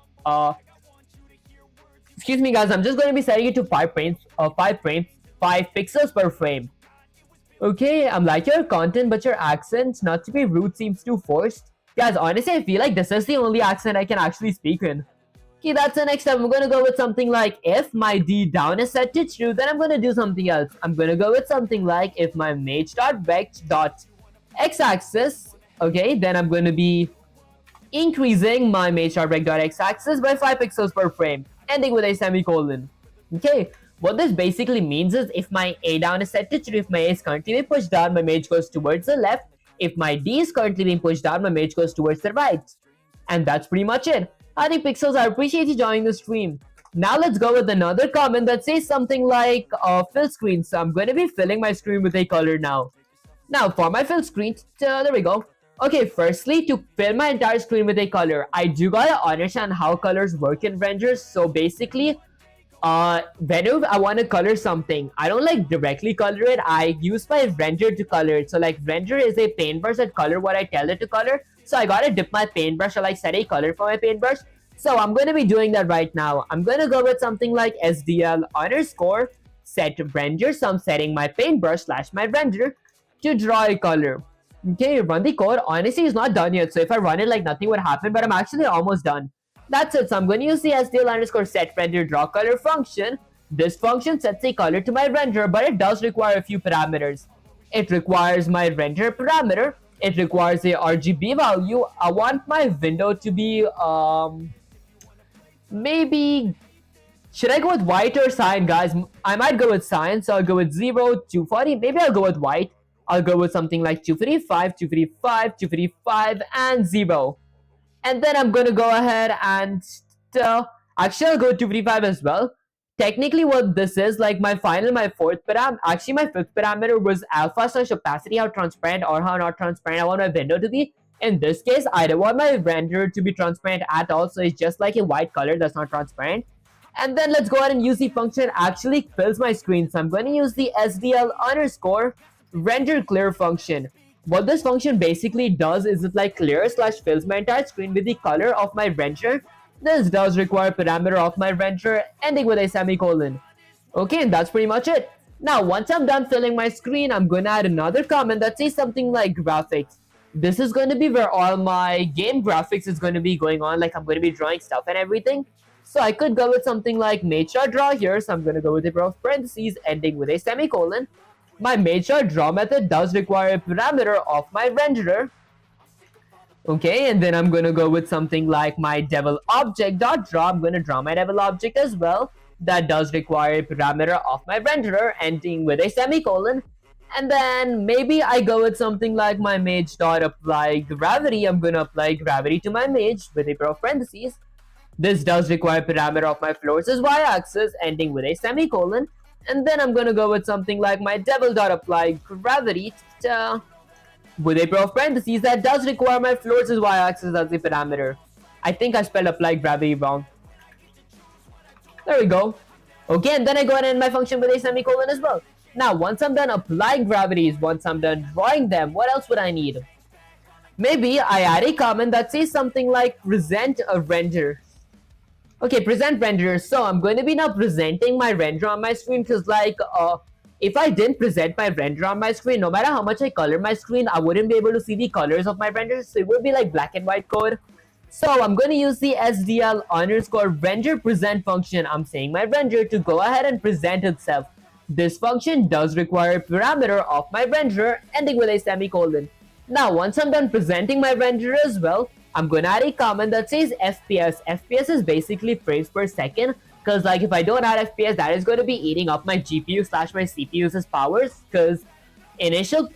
Excuse me, guys, I'm just going to be setting it to 5 pixels per frame. Okay, I'm like your content, but your accent, not to be rude, seems too forced. Guys, honestly, I feel like this is the only accent I can actually speak in. Okay, that's the next step. I'm going to go with something like if my D down is set to true, then I'm going to do something else. I'm going to go with something like if my mage.rect.x-axis, okay, then I'm going to be increasing my mage.rect.x-axis by 5 pixels per frame, ending with a semicolon. Okay, what this basically means is if my A down is set to true, if my A is currently being pushed down, my mage goes towards the left. If my D is currently being pushed down, my mage goes towards the right. And that's pretty much it. I think Pixels, I appreciate you joining the stream. Now let's go with another comment that says something like fill screen. So I'm going to be filling my screen with a color now. Now for my fill screen, there we go. Okay, firstly, to fill my entire screen with a color, I do gotta understand how colors work in renders. So basically, whenever I want to color something, I don't like directly color it. I use my render to color it. So like render is a paintbrush that color what I tell it to color. So I gotta dip my paintbrush or like set a color for my paintbrush. So I'm gonna be doing that right now. I'm gonna go with something like SDL underscore set render. So I'm setting my paintbrush / my render to draw a color. Okay, run the code. Honestly, it's not done yet. So if I run it, like nothing would happen, but I'm actually almost done. That's it. So I'm going to use the SDL underscore set render draw color function. This function sets a color to my render, but it does require a few parameters. It requires my render parameter. it requires a RGB value. I want my window to be maybe, should I go with white or cyan, guys? I might go with cyan, so I'll go with 0, 240. Maybe I'll go with white. I'll go with something like 255, 255, 255, and 0. And then I'm gonna go ahead and actually I'll go 255 as well. Technically what this is, like my fourth parameter, actually my fifth parameter was alpha slash opacity, how transparent or how not transparent I want my window to be. In this case, I don't want my render to be transparent at all, so it's just like a white color that's not transparent. And then let's go ahead and use the function actually fills my screen. So I'm going to use the SDL underscore render clear function. What this function basically does is it like clears slash fills my entire screen with the color of my render. This does require parameter of my render ending with a semicolon. Okay, and that's pretty much it. Now, once I'm done filling my screen, I'm going to add another comment that says something like graphics. This is going to be where all my game graphics is going to be going on. Like I'm going to be drawing stuff and everything. So I could go with something like made.draw here. So I'm going to go with a pair of parentheses ending with a semicolon. My made.draw method does require a parameter of my renderer. Okay, and then I'm going to go with something like my devil object.draw. I'm going to draw my devil object as well. That does require a parameter of my renderer ending with a semicolon. And then maybe I go with something like my mage.apply gravity. I'm going to apply gravity to my mage with a pair of parentheses. This does require parameter of my floors as y-axis ending with a semicolon. And then I'm going to go with something like my devil.apply gravity with a pair of parentheses. That does require my floors as y-axis as a parameter. I think I spelled apply gravity wrong. There we go. Okay, and then I go ahead and end my function with a semicolon as well. Now, once I'm done applying gravities, once I'm done drawing them, what else would I need? Maybe I add a comment that says something like present a render. Okay, present render. So I'm going to be now presenting my render on my screen because like if I didn't present my render on my screen, no matter how much I color my screen, I wouldn't be able to see the colors of my render. So it would be like black and white code. So I'm going to use the SDL underscore render present function. I'm saying my render to go ahead and present itself. This function does require a parameter of my renderer ending with a semicolon. Now, once I'm done presenting my renderer as well, I'm going to add a comment that says FPS. FPS is basically frames per second because like if I don't add FPS, that is going to be eating up my GPU slash my CPU's powers because initial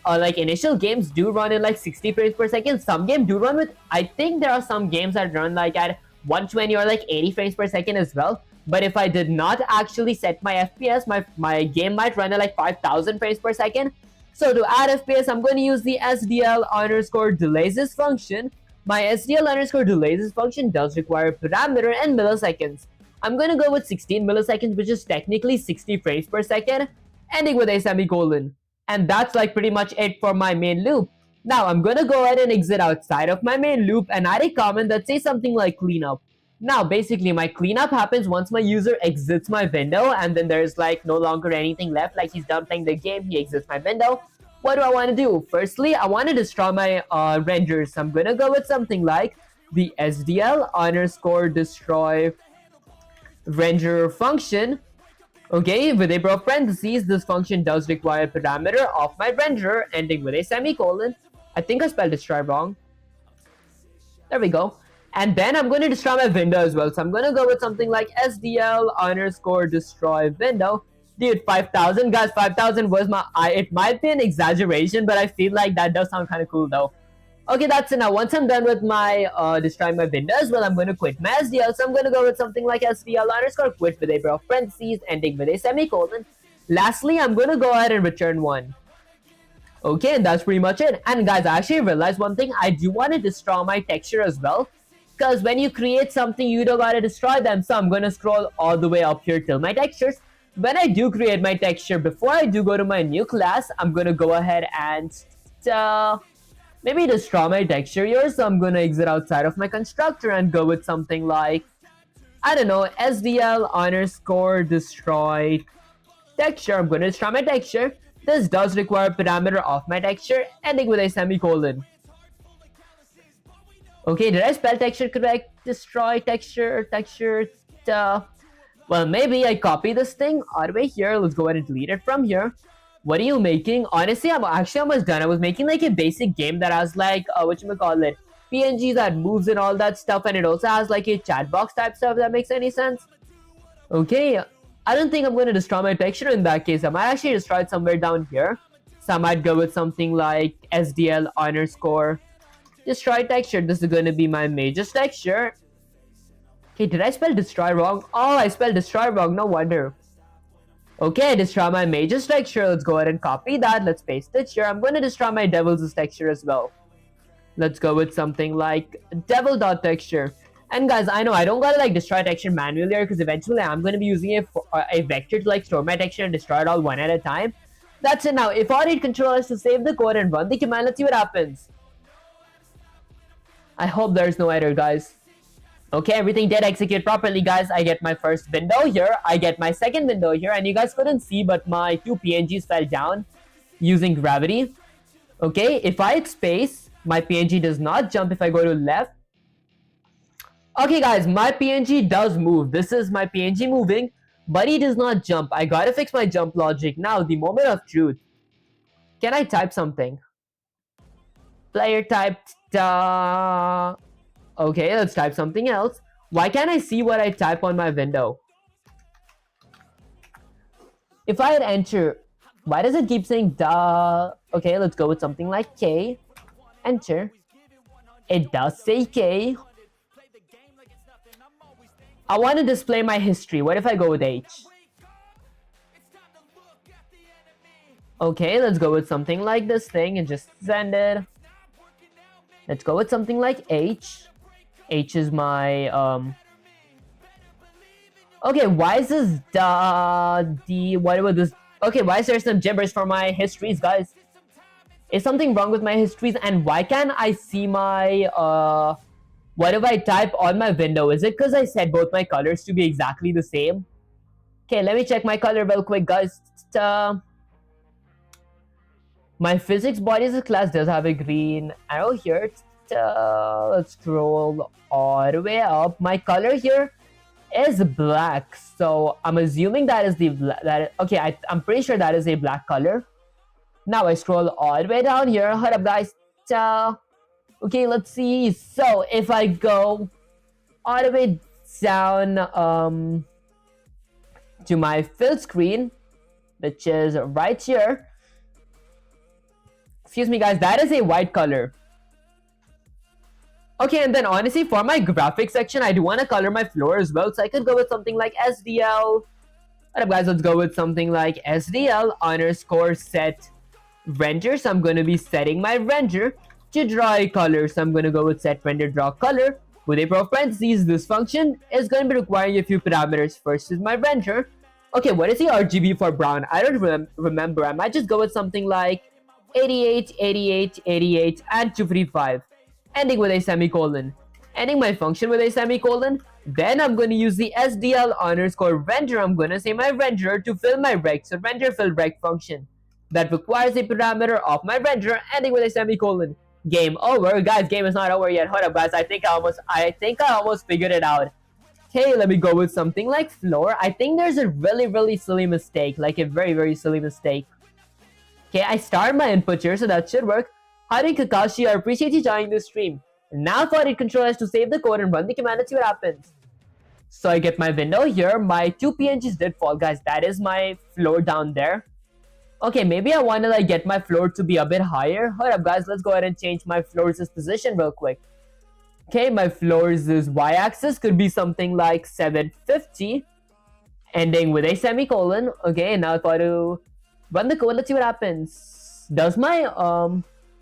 games do run in like 60 frames per second. Some games do run with, I think there are some games that run like at 120 or like 80 frames per second as well. But if I did not actually set my FPS, my game might run at like 5000 frames per second. So to add FPS, I'm going to use the SDL underscore delays function. My SDL underscore delays function does require a parameter in milliseconds. I'm going to go with 16 milliseconds, which is technically 60 frames per second, ending with a semicolon. And that's like pretty much it for my main loop. Now I'm going to go ahead and exit outside of my main loop and add a comment that says something like cleanup. Now basically my cleanup happens once my user exits my window and then there's like no longer anything left, like he's done playing the game, he exits my window. What do I want to do? Firstly, I want to destroy my renders. So I'm going to go with something like the SDL underscore destroy render function. Okay, with a pair of parentheses, this function does require a parameter of my renderer ending with a semicolon. I think I spelled destroy wrong. There we go. And then I'm going to destroy my window as well. So I'm going to go with something like SDL underscore destroy window. Dude, 5000, guys, 5000 was it might be an exaggeration, but I feel like that does sound kind of cool though. Okay, that's it. Now, once I'm done with my destroying my window as well, I'm going to quit my SDL. So I'm going to go with something like SDL underscore quit with a pair of parentheses ending with a semicolon. Lastly, I'm going to go ahead and return 1. Okay, and that's pretty much it. And guys, I actually realized one thing. I do want to destroy my texture as well. Because when you create something, you don't gotta destroy them. So I'm gonna scroll all the way up here till my textures. When I do create my texture, before I do go to my new class, I'm gonna go ahead and maybe destroy my texture here. So I'm gonna exit outside of my constructor and go with something like, I don't know, SDL underscore destroy texture. I'm gonna destroy my texture. This does require a parameter of my texture ending with a semicolon. Okay, did I spell texture correct? Destroy texture. Well, maybe I copy this thing all the way here. Let's go ahead and delete it from here. What are you making? Honestly, I'm actually almost done. I was making like a basic game that has like whatchamacallit, PNGs that moves and all that stuff, and it also has like a chat box type stuff, if that makes any sense. Okay, I don't think I'm going to destroy my texture in that case. I might actually destroy it somewhere down here. So I might go with something like SDL underscore destroy texture. This is going to be my major texture. Okay, did I spell destroy wrong? Oh, I spelled destroy wrong. No wonder. Okay, destroy my major texture. Let's go ahead and copy that. Let's paste it here. I'm going to destroy my devil's texture as well. Let's go with something like devil.texture. And guys, I know I don't gotta like destroy texture manually here, because eventually I'm going to be using a vector to like store my texture and destroy it all one at a time. That's it now. If I need controllers to save the code and run the command, let's see what happens. I hope there's no error, guys. Okay, everything did execute properly, guys. I get my first window here. I get my second window here. And you guys couldn't see, but my two PNGs fell down using gravity. Okay, if I hit space, my PNG does not jump if I go to left. Okay, guys, my PNG does move. This is my PNG moving, but he does not jump. I gotta fix my jump logic. Now, the moment of truth. Can I type something? Player typed Okay, let's type something else. Why can't I see what I type on my window? If I hit enter, why does it keep saying duh? Okay, let's go with something like K. Enter. It does say K. I want to display my history. What if I go with H? Okay, let's go with something like this thing and just send it. Let's go with something like H. H is my Okay, why is this what about this? Okay, why is there some gibberish for my histories, guys? Is something wrong with my histories? And why can't I see my what if I type on my window? Is it because I set both my colors to be exactly the same? Okay, let me check my color real quick, guys. My physics bodies class does have a green arrow here. Let's scroll all the way up. My color here is black, so I'm assuming that is the okay. I'm pretty sure that is a black color. Now I scroll all the way down here. Hold up, guys. Okay, let's see. So if I go all the way down to my fill screen, which is right here. Excuse me, guys, that is a white color. Okay, and then honestly, for my graphics section, I do want to color my floor as well. So I could go with something like SDL. What up, guys? Let's go with something like SDL underscore set render. So I'm going to be setting my render to draw a color. So I'm going to go with set render draw color. With a parentheses, this function is going to be requiring a few parameters. First is my render. Okay, what is the RGB for brown? I don't remember. I might just go with something like 88, 88, 88, and 255. Ending with a semicolon. Ending my function with a semicolon. Then I'm going to use the SDL underscore render. I'm going to say my renderer to fill my rect. So render fill rect function. That requires a parameter of my renderer, ending with a semicolon. Game over. Guys, game is not over yet. Hold up, guys. I think I almost figured it out. Okay, let me go with something like floor. I think there's a really silly mistake. Like a very silly mistake. Okay, I start my input here, so that should work. Howdy Kakashi, I appreciate you joining the stream. Now for it controllers to save the code and run the command and see what happens. So I get my window here. My two PNGs did fall, guys. That is my floor down there. Okay, maybe I want to like get my floor to be a bit higher. Hold up, guys. Let's go ahead and change my floor's position real quick. Okay, my floor's y-axis could be something like 750. Ending with a semicolon. Okay, now if I do run the code, let's see what happens. Does my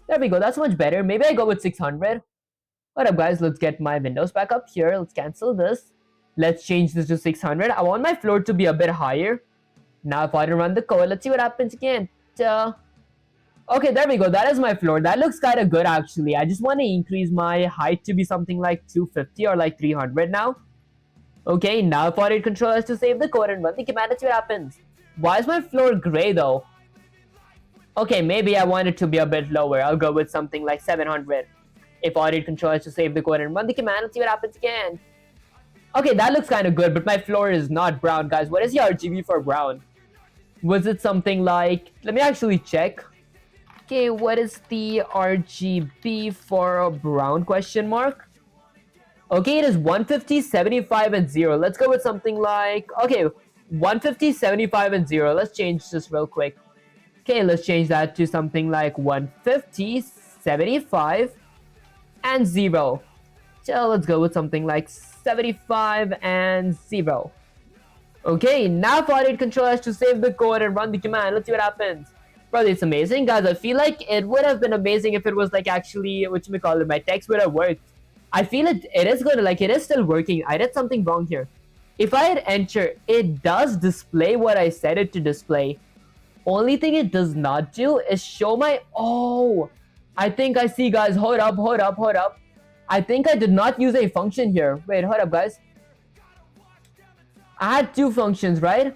there we go, that's much better. Maybe I go with 600. What up, guys? Let's get my windows back up here. Let's cancel this. Let's change this to 600. I want my floor to be a bit higher. Now if I run the code, let's see what happens again. Okay, there we go. That is my floor. That looks kind of good, actually. I just want to increase my height to be something like 250 or like 300 now. Okay, now if I controllers to save the code and run the command, let's see what happens. Why is my floor gray, though? Okay, maybe I want it to be a bit lower. I'll go with something like 700. If I did controllers to save the code and run the command, let's see what happens again. Okay, that looks kind of good, but my floor is not brown, guys. What is the RGB for brown? Was it something like, let me actually check. Okay, what is the RGB for a brown question mark? Okay, it is 150, 75, and 0. Let's go with something like, okay, 150, 75, and 0. Let's change this real quick. Okay, let's change that to something like 150, 75, and 0. So let's go with something like 75 and 0. Okay, now Fodder Control has to save the code and run the command. Let's see what happens. Bro, it's amazing. Guys, I feel like it would have been amazing if it was like actually, whatchamacallit, my text would have worked. I feel it is good, like it is still working. I did something wrong here. If I hit enter, it does display what I said it to display. Only thing it does not do is show my, oh, I think I see, guys. Hold up. I think I did not use a function here. Wait, hold up, guys. I had two functions, right?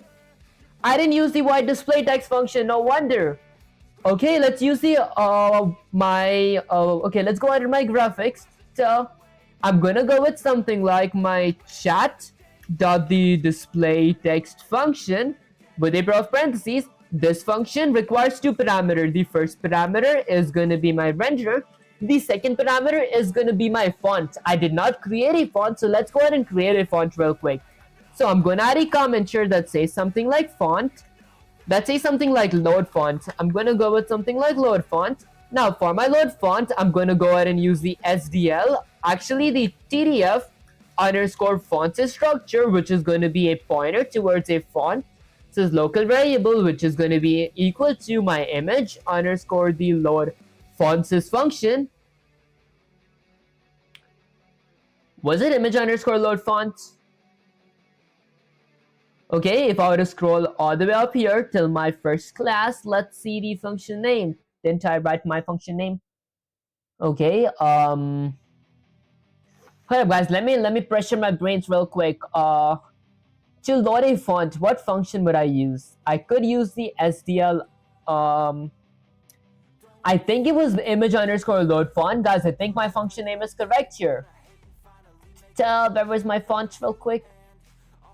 I didn't use the white display text function, no wonder. Okay, let's use the, okay, let's go under my graphics. So, I'm gonna go with something like my chat.the display text function with a pair of parentheses. This function requires two parameters. The first parameter is gonna be my renderer. The second parameter is gonna be my font. I did not create a font, so let's go ahead and create a font real quick. So I'm gonna add a comment here that says something like font. That says something like load font. I'm gonna go with something like load font. Now for my load font, I'm gonna go ahead and use the SDL, actually the TDF underscore font structure, which is going to be a pointer towards a font. So this local variable, which is going to be equal to my image underscore the load fonts function. Was it image underscore load font? Okay, if I were to scroll all the way up here till my first class, let's see the function name. Didn't I write my function name? Okay, hold up, guys, let me pressure my brains real quick. To load a font, what function would I use? I could use the SDL, I think it was image underscore load font. Guys, I think my function name is correct here. Where was my font real quick?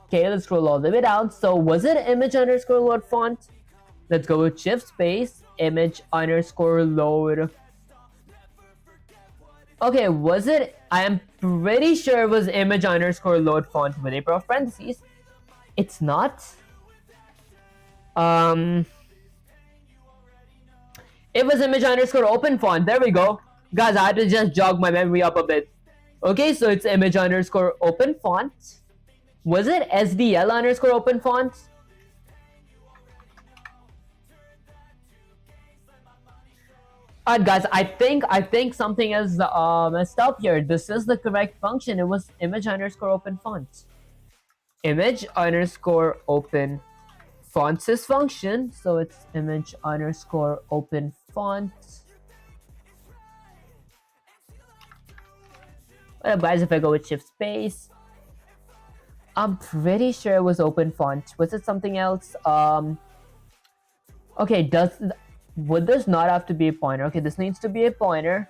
Okay, let's scroll all the way down. So was it image underscore load font? Let's go with shift space, image underscore load. Okay, was it? I am pretty sure it was image underscore load font with a pair of parentheses. It's not. It was image underscore open font. There we go. Guys, I had to just jog my memory up a bit. Okay, so it's image underscore open font. Was it SDL underscore open font? Alright, guys, I think something is messed up here. This is the correct function. It was image underscore open font. Image underscore open fonts function. So it's image underscore open font. What up, guys, if I go with shift space? I'm pretty sure it was open font. Was it something else? Okay, would this not have to be a pointer? Okay, this needs to be a pointer.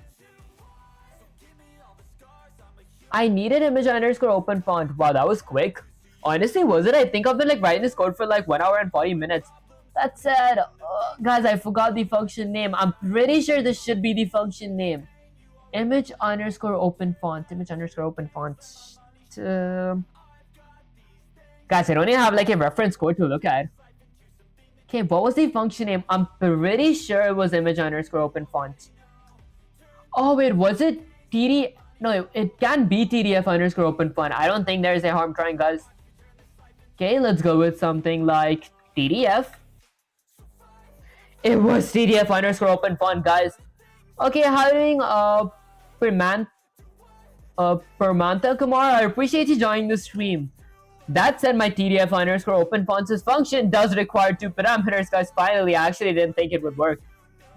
I needed image underscore open font. Wow, that was quick. Honestly, was it? I think I've been like writing this code for like 1 hour and 40 minutes. That said, guys, I forgot the function name. I'm pretty sure this should be the function name. Image underscore open font. Image underscore open font. Guys, I don't even have like a reference code to look at. Okay, what was the function name? I'm pretty sure it was image underscore open font. Oh wait, was it TD? No, it can be TDF underscore open font. I don't think there's a harm trying, guys. Okay, let's go with something like TDF. It was TDF underscore open font, guys. Okay, having Permanta Kumar, I appreciate you joining the stream. That said, my TDF underscore open fonts function does require two parameters, guys. Finally, I actually didn't think it would work.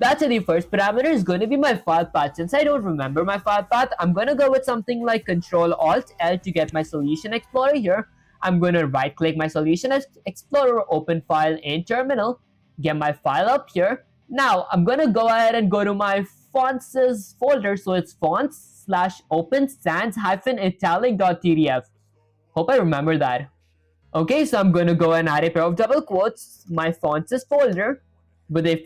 That's the first parameter is going to be my file path. Since I don't remember my file path, I'm going to go with something like Control-Alt-L to get my Solution Explorer here. I'm going to right-click my Solution Explorer, open file in Terminal, get my file up here. Now, I'm going to go ahead and go to my fonts folder. So it's fonts/open sans-italic.tdf. Hope I remember that. Okay, so I'm going to go and add a pair of double quotes. My fonts is folder with a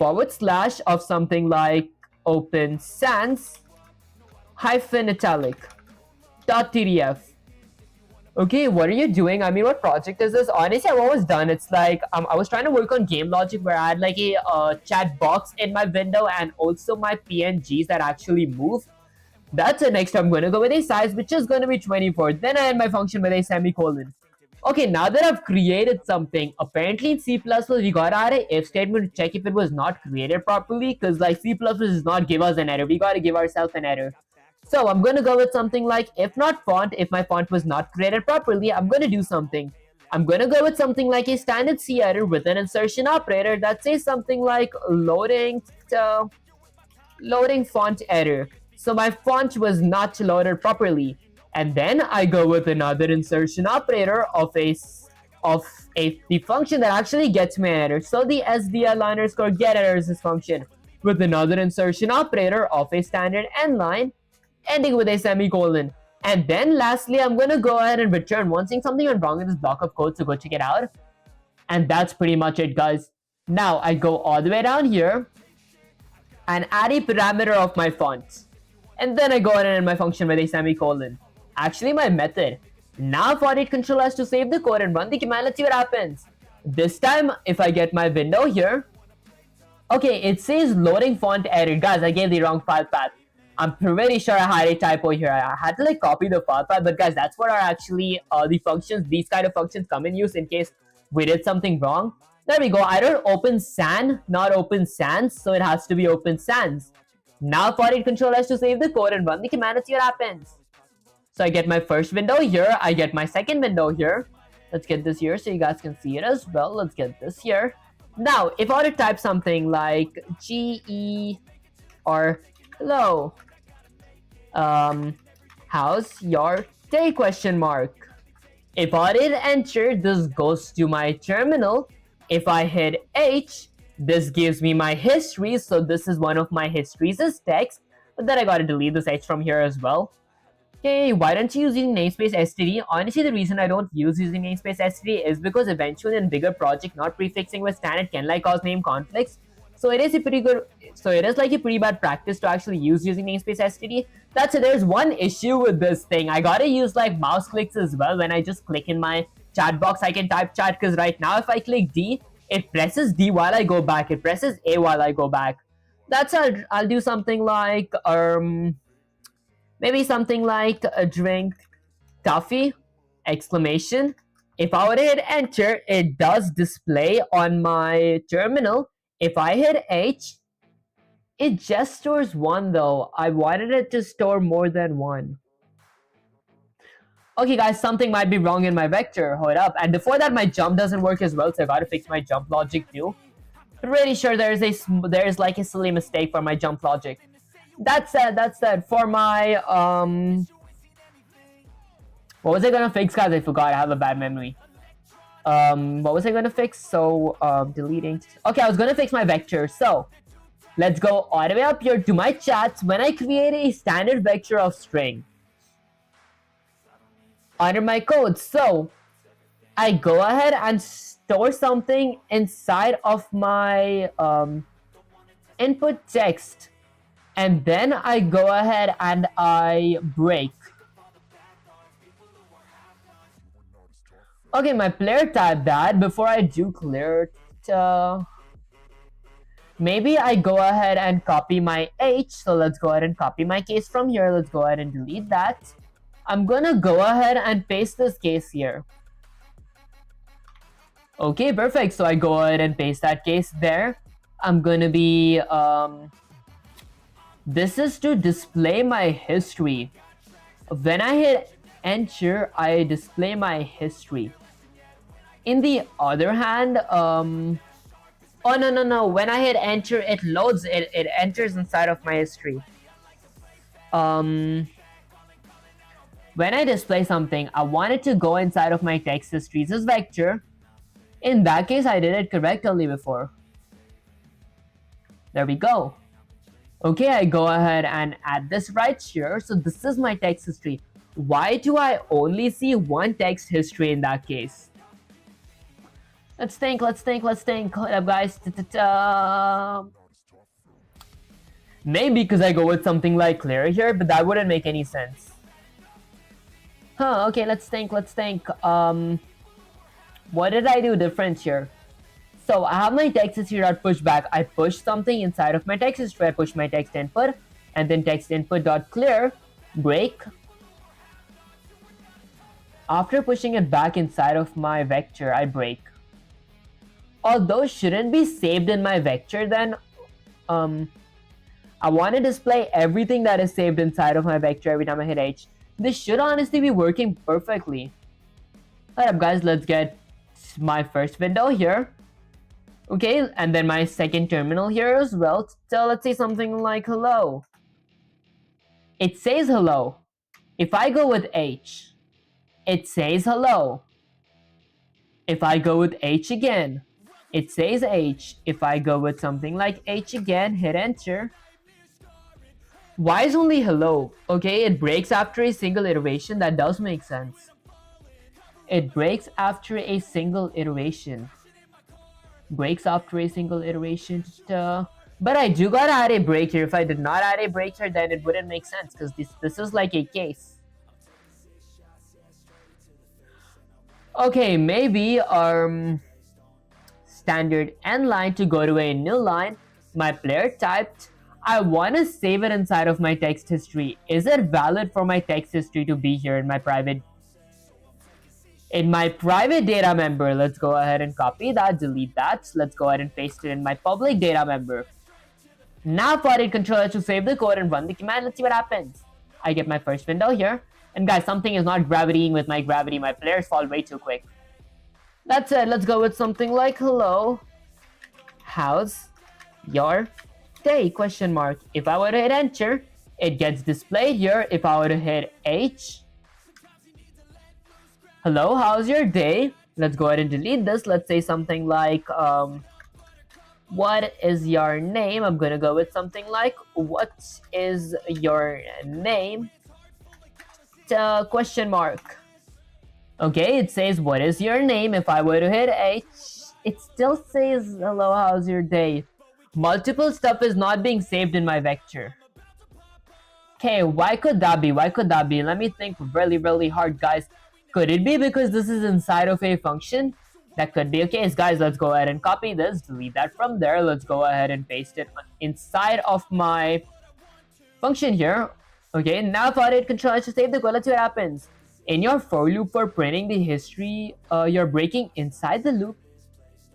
/ of something like open sans hyphen italic .tdf. Okay, what are you doing? I mean, what project is this? Honestly, I've always done. It's like I was trying to work on game logic where I had like a chat box in my window and also my PNGs that actually move. That's it. Next, I'm going to go with a size which is going to be 24. Then I end my function with a semicolon. Okay, now that I've created something, apparently in C++ we gotta add an if statement to check if it was not created properly, because like C++ does not give us an error. We gotta give ourselves an error. So I'm gonna go with something like if not font, if my font was not created properly, I'm gonna do something. I'm gonna go with something like a standard C error with an insertion operator that says something like loading font error. So my font was not loaded properly. And then I go with another insertion operator of the function that actually gets me an error. So the SDL _ get error is this function with another insertion operator of a standard end line ending with a semicolon. And then lastly, I'm gonna go ahead and return one saying something went wrong in this block of code, so go check it out. And that's pretty much it, guys. Now I go all the way down here and add a parameter of my font. And then I go ahead and end my function with a semicolon. Actually, my method. Now for it control has to save the code and run the command. Let's see what happens. This time, if I get my window here, okay, it says loading font error. Guys, I gave the wrong file path. I'm pretty sure I had a typo here. I had to like copy the file path, but guys, that's what are actually the functions. These kind of functions come in use in case we did something wrong. There we go. I wrote open san, not open sans, so it has to be open sans. Now for it control has to save the code and run the command and see what happens. So I get my first window here. I get my second window here. Let's get this here so you guys can see it as well. Let's get this here. Now, if I were to type something like GE or hello, how's your day question mark. If I did enter, this goes to my terminal. If I hit H, this gives me my history. So this is one of my histories as text. But then I gotta delete this H from here as well. Okay, why don't you use using namespace std? Honestly, the reason I don't use using namespace std is because eventually in bigger project, not prefixing with standard can like cause name conflicts. So it is like a pretty bad practice to actually use using namespace std. That's it. There's one issue with this thing. I gotta use like mouse clicks as well. When I just click in my chat box, I can type chat, because right now if I click D, it presses D while I go back. It presses A while I go back. That's I'll do something like maybe something like a drink coffee exclamation. If I were to hit enter, it does display on my terminal. If I hit H, it just stores 1 though. I wanted it to store more than 1. Okay guys, something might be wrong in my vector. Hold up. And before that, my jump doesn't work as well, so I gotta fix my jump logic too. Pretty sure there's like a silly mistake for my jump logic. That's it. For my what was I gonna fix, guys? I forgot. I have a bad memory. What was I gonna fix? So deleting. Okay, I was gonna fix my vector. So let's go all the way up here to my chats. When I create a standard vector of string under my code, so I go ahead and store something inside of my input text. And then I go ahead and I break. Okay, my player type that. Before I do clear it, maybe I go ahead and copy my H. So let's go ahead and copy my case from here. Let's go ahead and delete that. I'm gonna go ahead and paste this case here. Okay, perfect. So I go ahead and paste that case there. I'm gonna be this is to display my history. When I hit enter, I display my history. In the other hand, oh no, when I hit enter, it loads, it enters inside of my history. When I display something, I want it to go inside of my text histories as vector. In that case, I did it correctly before. There we go. Okay, I go ahead and add this right here. So this is my text history. Why do I only see one text history in that case? Let's think. Hold up, guys. Maybe because I go with something like clear here, but that wouldn't make any sense. Huh, okay, let's think. What did I do different here? So I have my text history dot pushback. I push something inside of my text history. I push my text input, and then text input dot clear break. After pushing it back inside of my vector, I break. Although shouldn't be saved in my vector, then I want to display everything that is saved inside of my vector every time I hit H. This should honestly be working perfectly. Alright guys, let's get my first window here. Okay, and then my second terminal here as well. So let's say something like hello. It says hello. If I go with H, it says hello. If I go with H again, it says H. If I go with something like H again, hit enter. Why is only hello? Okay, it breaks after a single iteration. That does make sense. It breaks after a single iteration. Breaks after a single iteration. But I do gotta add a break here. If I did not add a break here, then it wouldn't make sense because this is like a case. Okay, maybe standard end line to go to a new line. My player typed. I want to save it inside of my text history. Is it valid for my text history to be here in my private data member? Let's go ahead and copy that, delete that. Let's go ahead and paste it in my public data member. Now for it controller to save the code and run the command. Let's see what happens. I get my first window here. And guys, something is not gravitying with my gravity. My players fall way too quick. That's it. Let's go with something like hello. How's your day? Question mark. If I were to hit enter, it gets displayed here. If I were to hit H, hello, how's your day? Let's go ahead and delete this. Let's say something like what is your name? I'm gonna go with something like what is your name? Question mark. Okay, it says what is your name. If I were to hit H, it still says hello, how's your day? Multiple stuff is not being saved in my vector. Okay, why could that be? Let me think really hard, guys. Could it be because this is inside of a function? That could be a case. Guys, let's go ahead and copy this, delete that from there. Let's go ahead and paste it inside of my function here. Okay, now for it controller to save the code. Let's see what happens. In your for loop for printing the history, you're breaking inside the loop.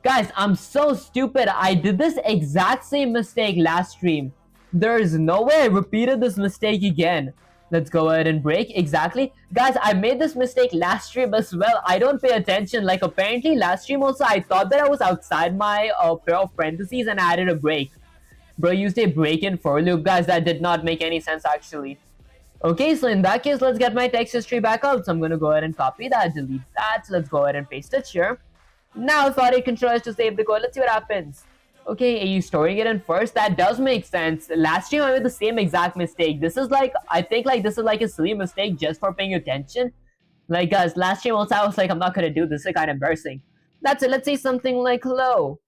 Guys, I'm so stupid. I did this exact same mistake last stream. There's no way I repeated this mistake again. Let's go ahead and break. Exactly. Guys, I made this mistake last stream as well. I don't pay attention. Like, apparently last stream also, I thought that I was outside my pair of parentheses and I added a break. Bro used a break in for loop. Guys, that did not make any sense actually. Okay, so in that case, let's get my text history back up. So I'm going to go ahead and copy that, delete that. Let's go ahead and paste it here. Now for it controllers to save the code. Let's see what happens. Okay, are you storing it in first? That does make sense. Last stream I made the same exact mistake. This is like, I think like this is like a silly mistake just for paying attention. Like guys, last stream also I was like, I'm not gonna do this. It's kind of embarrassing. That's it. Let's say something like hello.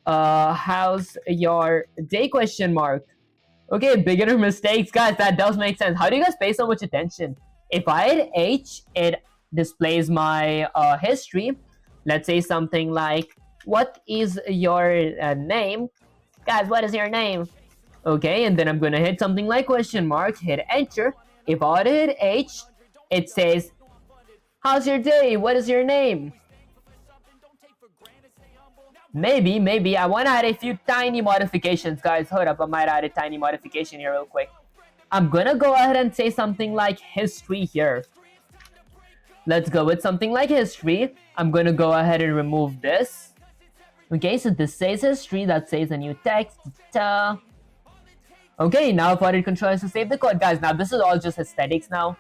How's your day? Question mark. Okay, beginner mistakes, guys. That does make sense. How do you guys pay so much attention? If I hit H, it displays my history. Let's say something like, what is your name? Guys, what is your name? Okay, and then I'm gonna hit something like question mark, hit enter. If I hit H, it says, how's your day? What is your name? Maybe. I want to add a few tiny modifications, guys. Hold up, I might add a tiny modification here real quick. I'm gonna go ahead and say something like history here. Let's go with something like history. I'm gonna go ahead and remove this. Okay, so this says history, that says a new text. Okay, now for it controllers to save the code. Guys, now this is all just aesthetics now.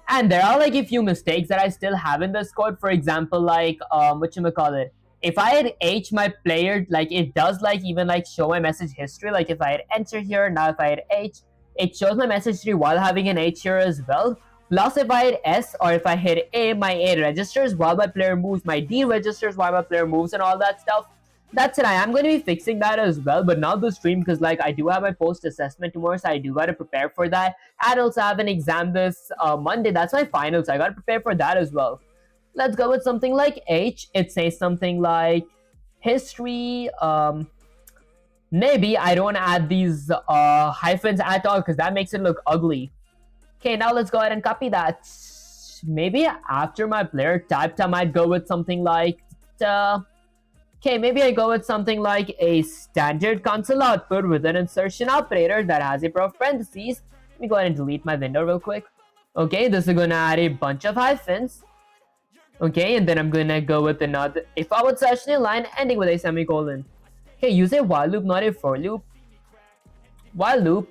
And there are like a few mistakes that I still have in this code. For example, like, whatchamacallit. If I hit H, my player, like, it does, like, even, like, show my message history. Like, if I hit enter here, now if I hit H, it shows my message history while having an H here as well. Plus, if I hit S or if I hit A, my A registers while my player moves, my D registers while my player moves, and all that stuff. That's it. I am going to be fixing that as well, but not the stream because like I do have my post assessment tomorrow, so I do got to prepare for that. And also have an exam this Monday. That's my final, so I got to prepare for that as well. Let's go with something like H. It says something like history. Maybe I don't want to add these hyphens at all because that makes it look ugly. Okay, now let's go ahead and copy that. Maybe after my player typed, I might go with something like. Okay, maybe I go with something like a standard console output with an insertion operator that has a pair of parentheses. Let me go ahead and delete my window real quick. Okay, this is gonna add a bunch of hyphens. Okay, and then I'm gonna go with another a forward slash new line ending with a semicolon. Okay, use a while loop, not a for loop. While loop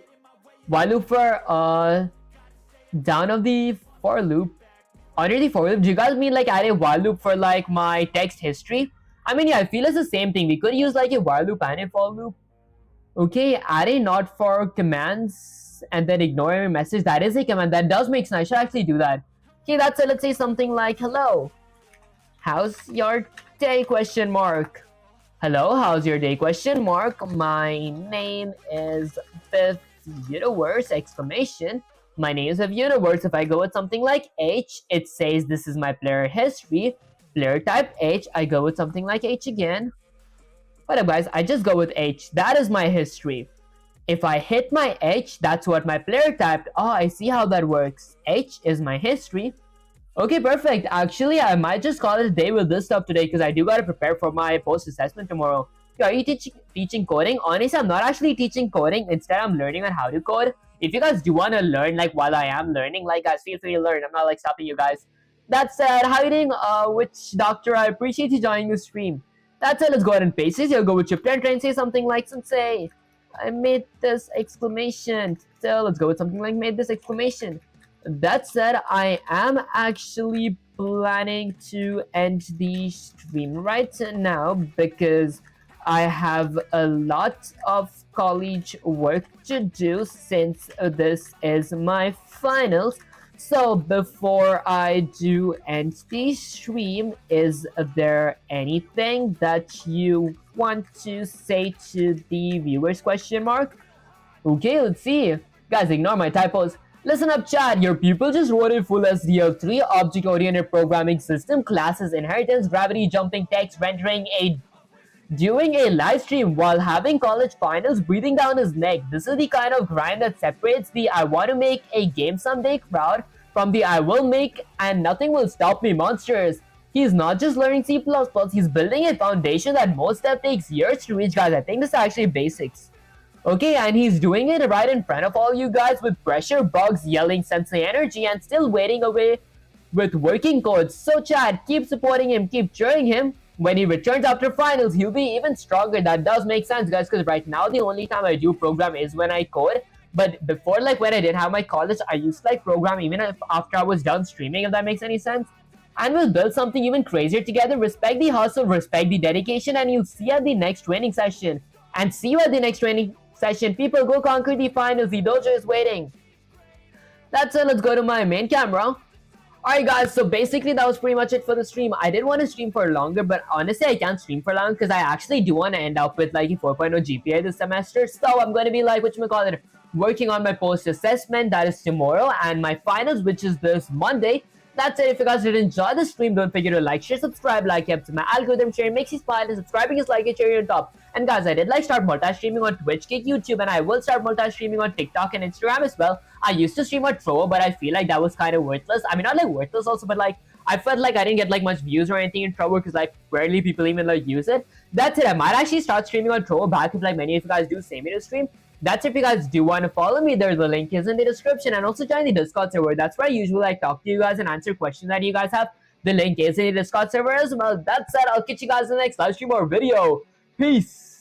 for down of the for loop. Under the for loop, do you guys mean like add a while loop for like my text history? I mean, yeah, I feel it's the same thing. We could use like a while loop and a for loop. Okay, add a not for commands and then ignore every message. That is a command. That does make sense. I should actually do that. Okay, that's it. Let's say something like, hello. How's your day? Question mark. Hello, how's your day? Question mark. My name is Fifth Universe! Exclamation. My name is Fifth Universe. If I go with something like H, it says this is my player history. Player type H, I go with something like H again. What up guys, I just go with H. That is my history. If I hit my H, that's what my player typed. Oh, I see how that works. H is my history. Okay, perfect. Actually, I might just call it a day with this stuff today because I do gotta prepare for my post-assessment tomorrow. Are you teaching coding? Honestly, I'm not actually teaching coding. Instead, I'm learning on how to code. If you guys do want to learn, like while I am learning, like guys, feel free to learn. I'm not like stopping you guys. That said, how you doing, which doctor? I appreciate you joining the stream. That's it, let's go ahead and paste this. You'll go with your pen, try and say something like, Sensei, I made this exclamation. So let's go with something like made this exclamation. That said, I am actually planning to end the stream right now because I have a lot of college work to do since this is my finals. So before I do end the stream, is there anything that you want to say to the viewers? Question mark. Okay, let's see. Guys, ignore my typos. Listen up, chat. Your pupil just wrote a full SDL3 object-oriented programming system, classes, inheritance, gravity, jumping, text, rendering, doing a live stream while having college finals breathing down his neck. This is the kind of grind that separates the I want to make a game someday crowd from the I will make and nothing will stop me monsters. He's not just learning C++, he's building a foundation that most stuff takes years to reach, guys. I think this is actually basics. Okay, and he's doing it right in front of all you guys with pressure, bugs, yelling, sensei energy, and still waiting away with working codes. So chat, keep supporting him, keep cheering him. When he returns after finals, he'll be even stronger. That does make sense, guys, because right now the only time I do program is when I code. But before, like when I didn't have my college, I used to like program even after I was done streaming, if that makes any sense. And we'll build something even crazier together. Respect the hustle, respect the dedication, and you'll see at the next training session. And see you at the next training session. People, go conquer the finals. The dojo is waiting. That's it. Let's go to my main camera. Alright guys, so basically that was pretty much it for the stream. I did want to stream for longer, but honestly I can't stream for long because I actually do want to end up with like a 4.0 GPA this semester. So I'm going to be like, whatchamacallit, working on my post-assessment, that is tomorrow, and my finals, which is this Monday. That's it. If you guys did enjoy the stream, don't forget to like, share, subscribe, like, helps my algorithm, sharing makes you smile, and subscribing is like a cherry on top. And guys, I did like start multi-streaming on Twitch, Kick, YouTube, and I will start multi-streaming on TikTok and Instagram as well. I used to stream on Trovo, but I feel like that was kind of worthless. I mean, not like worthless also, but like I felt like I didn't get like much views or anything in Trovo because like rarely people even like use it. That's it. I might actually start streaming on Trovo back if like many of you guys do say me to stream. That's if you guys do want to follow me there. The link is in the description, and also join the Discord server. That's where I usually like talk to you guys and answer questions that you guys have. The link is in the Discord server as well. That said, I'll catch you guys in the next live stream or video. Peace.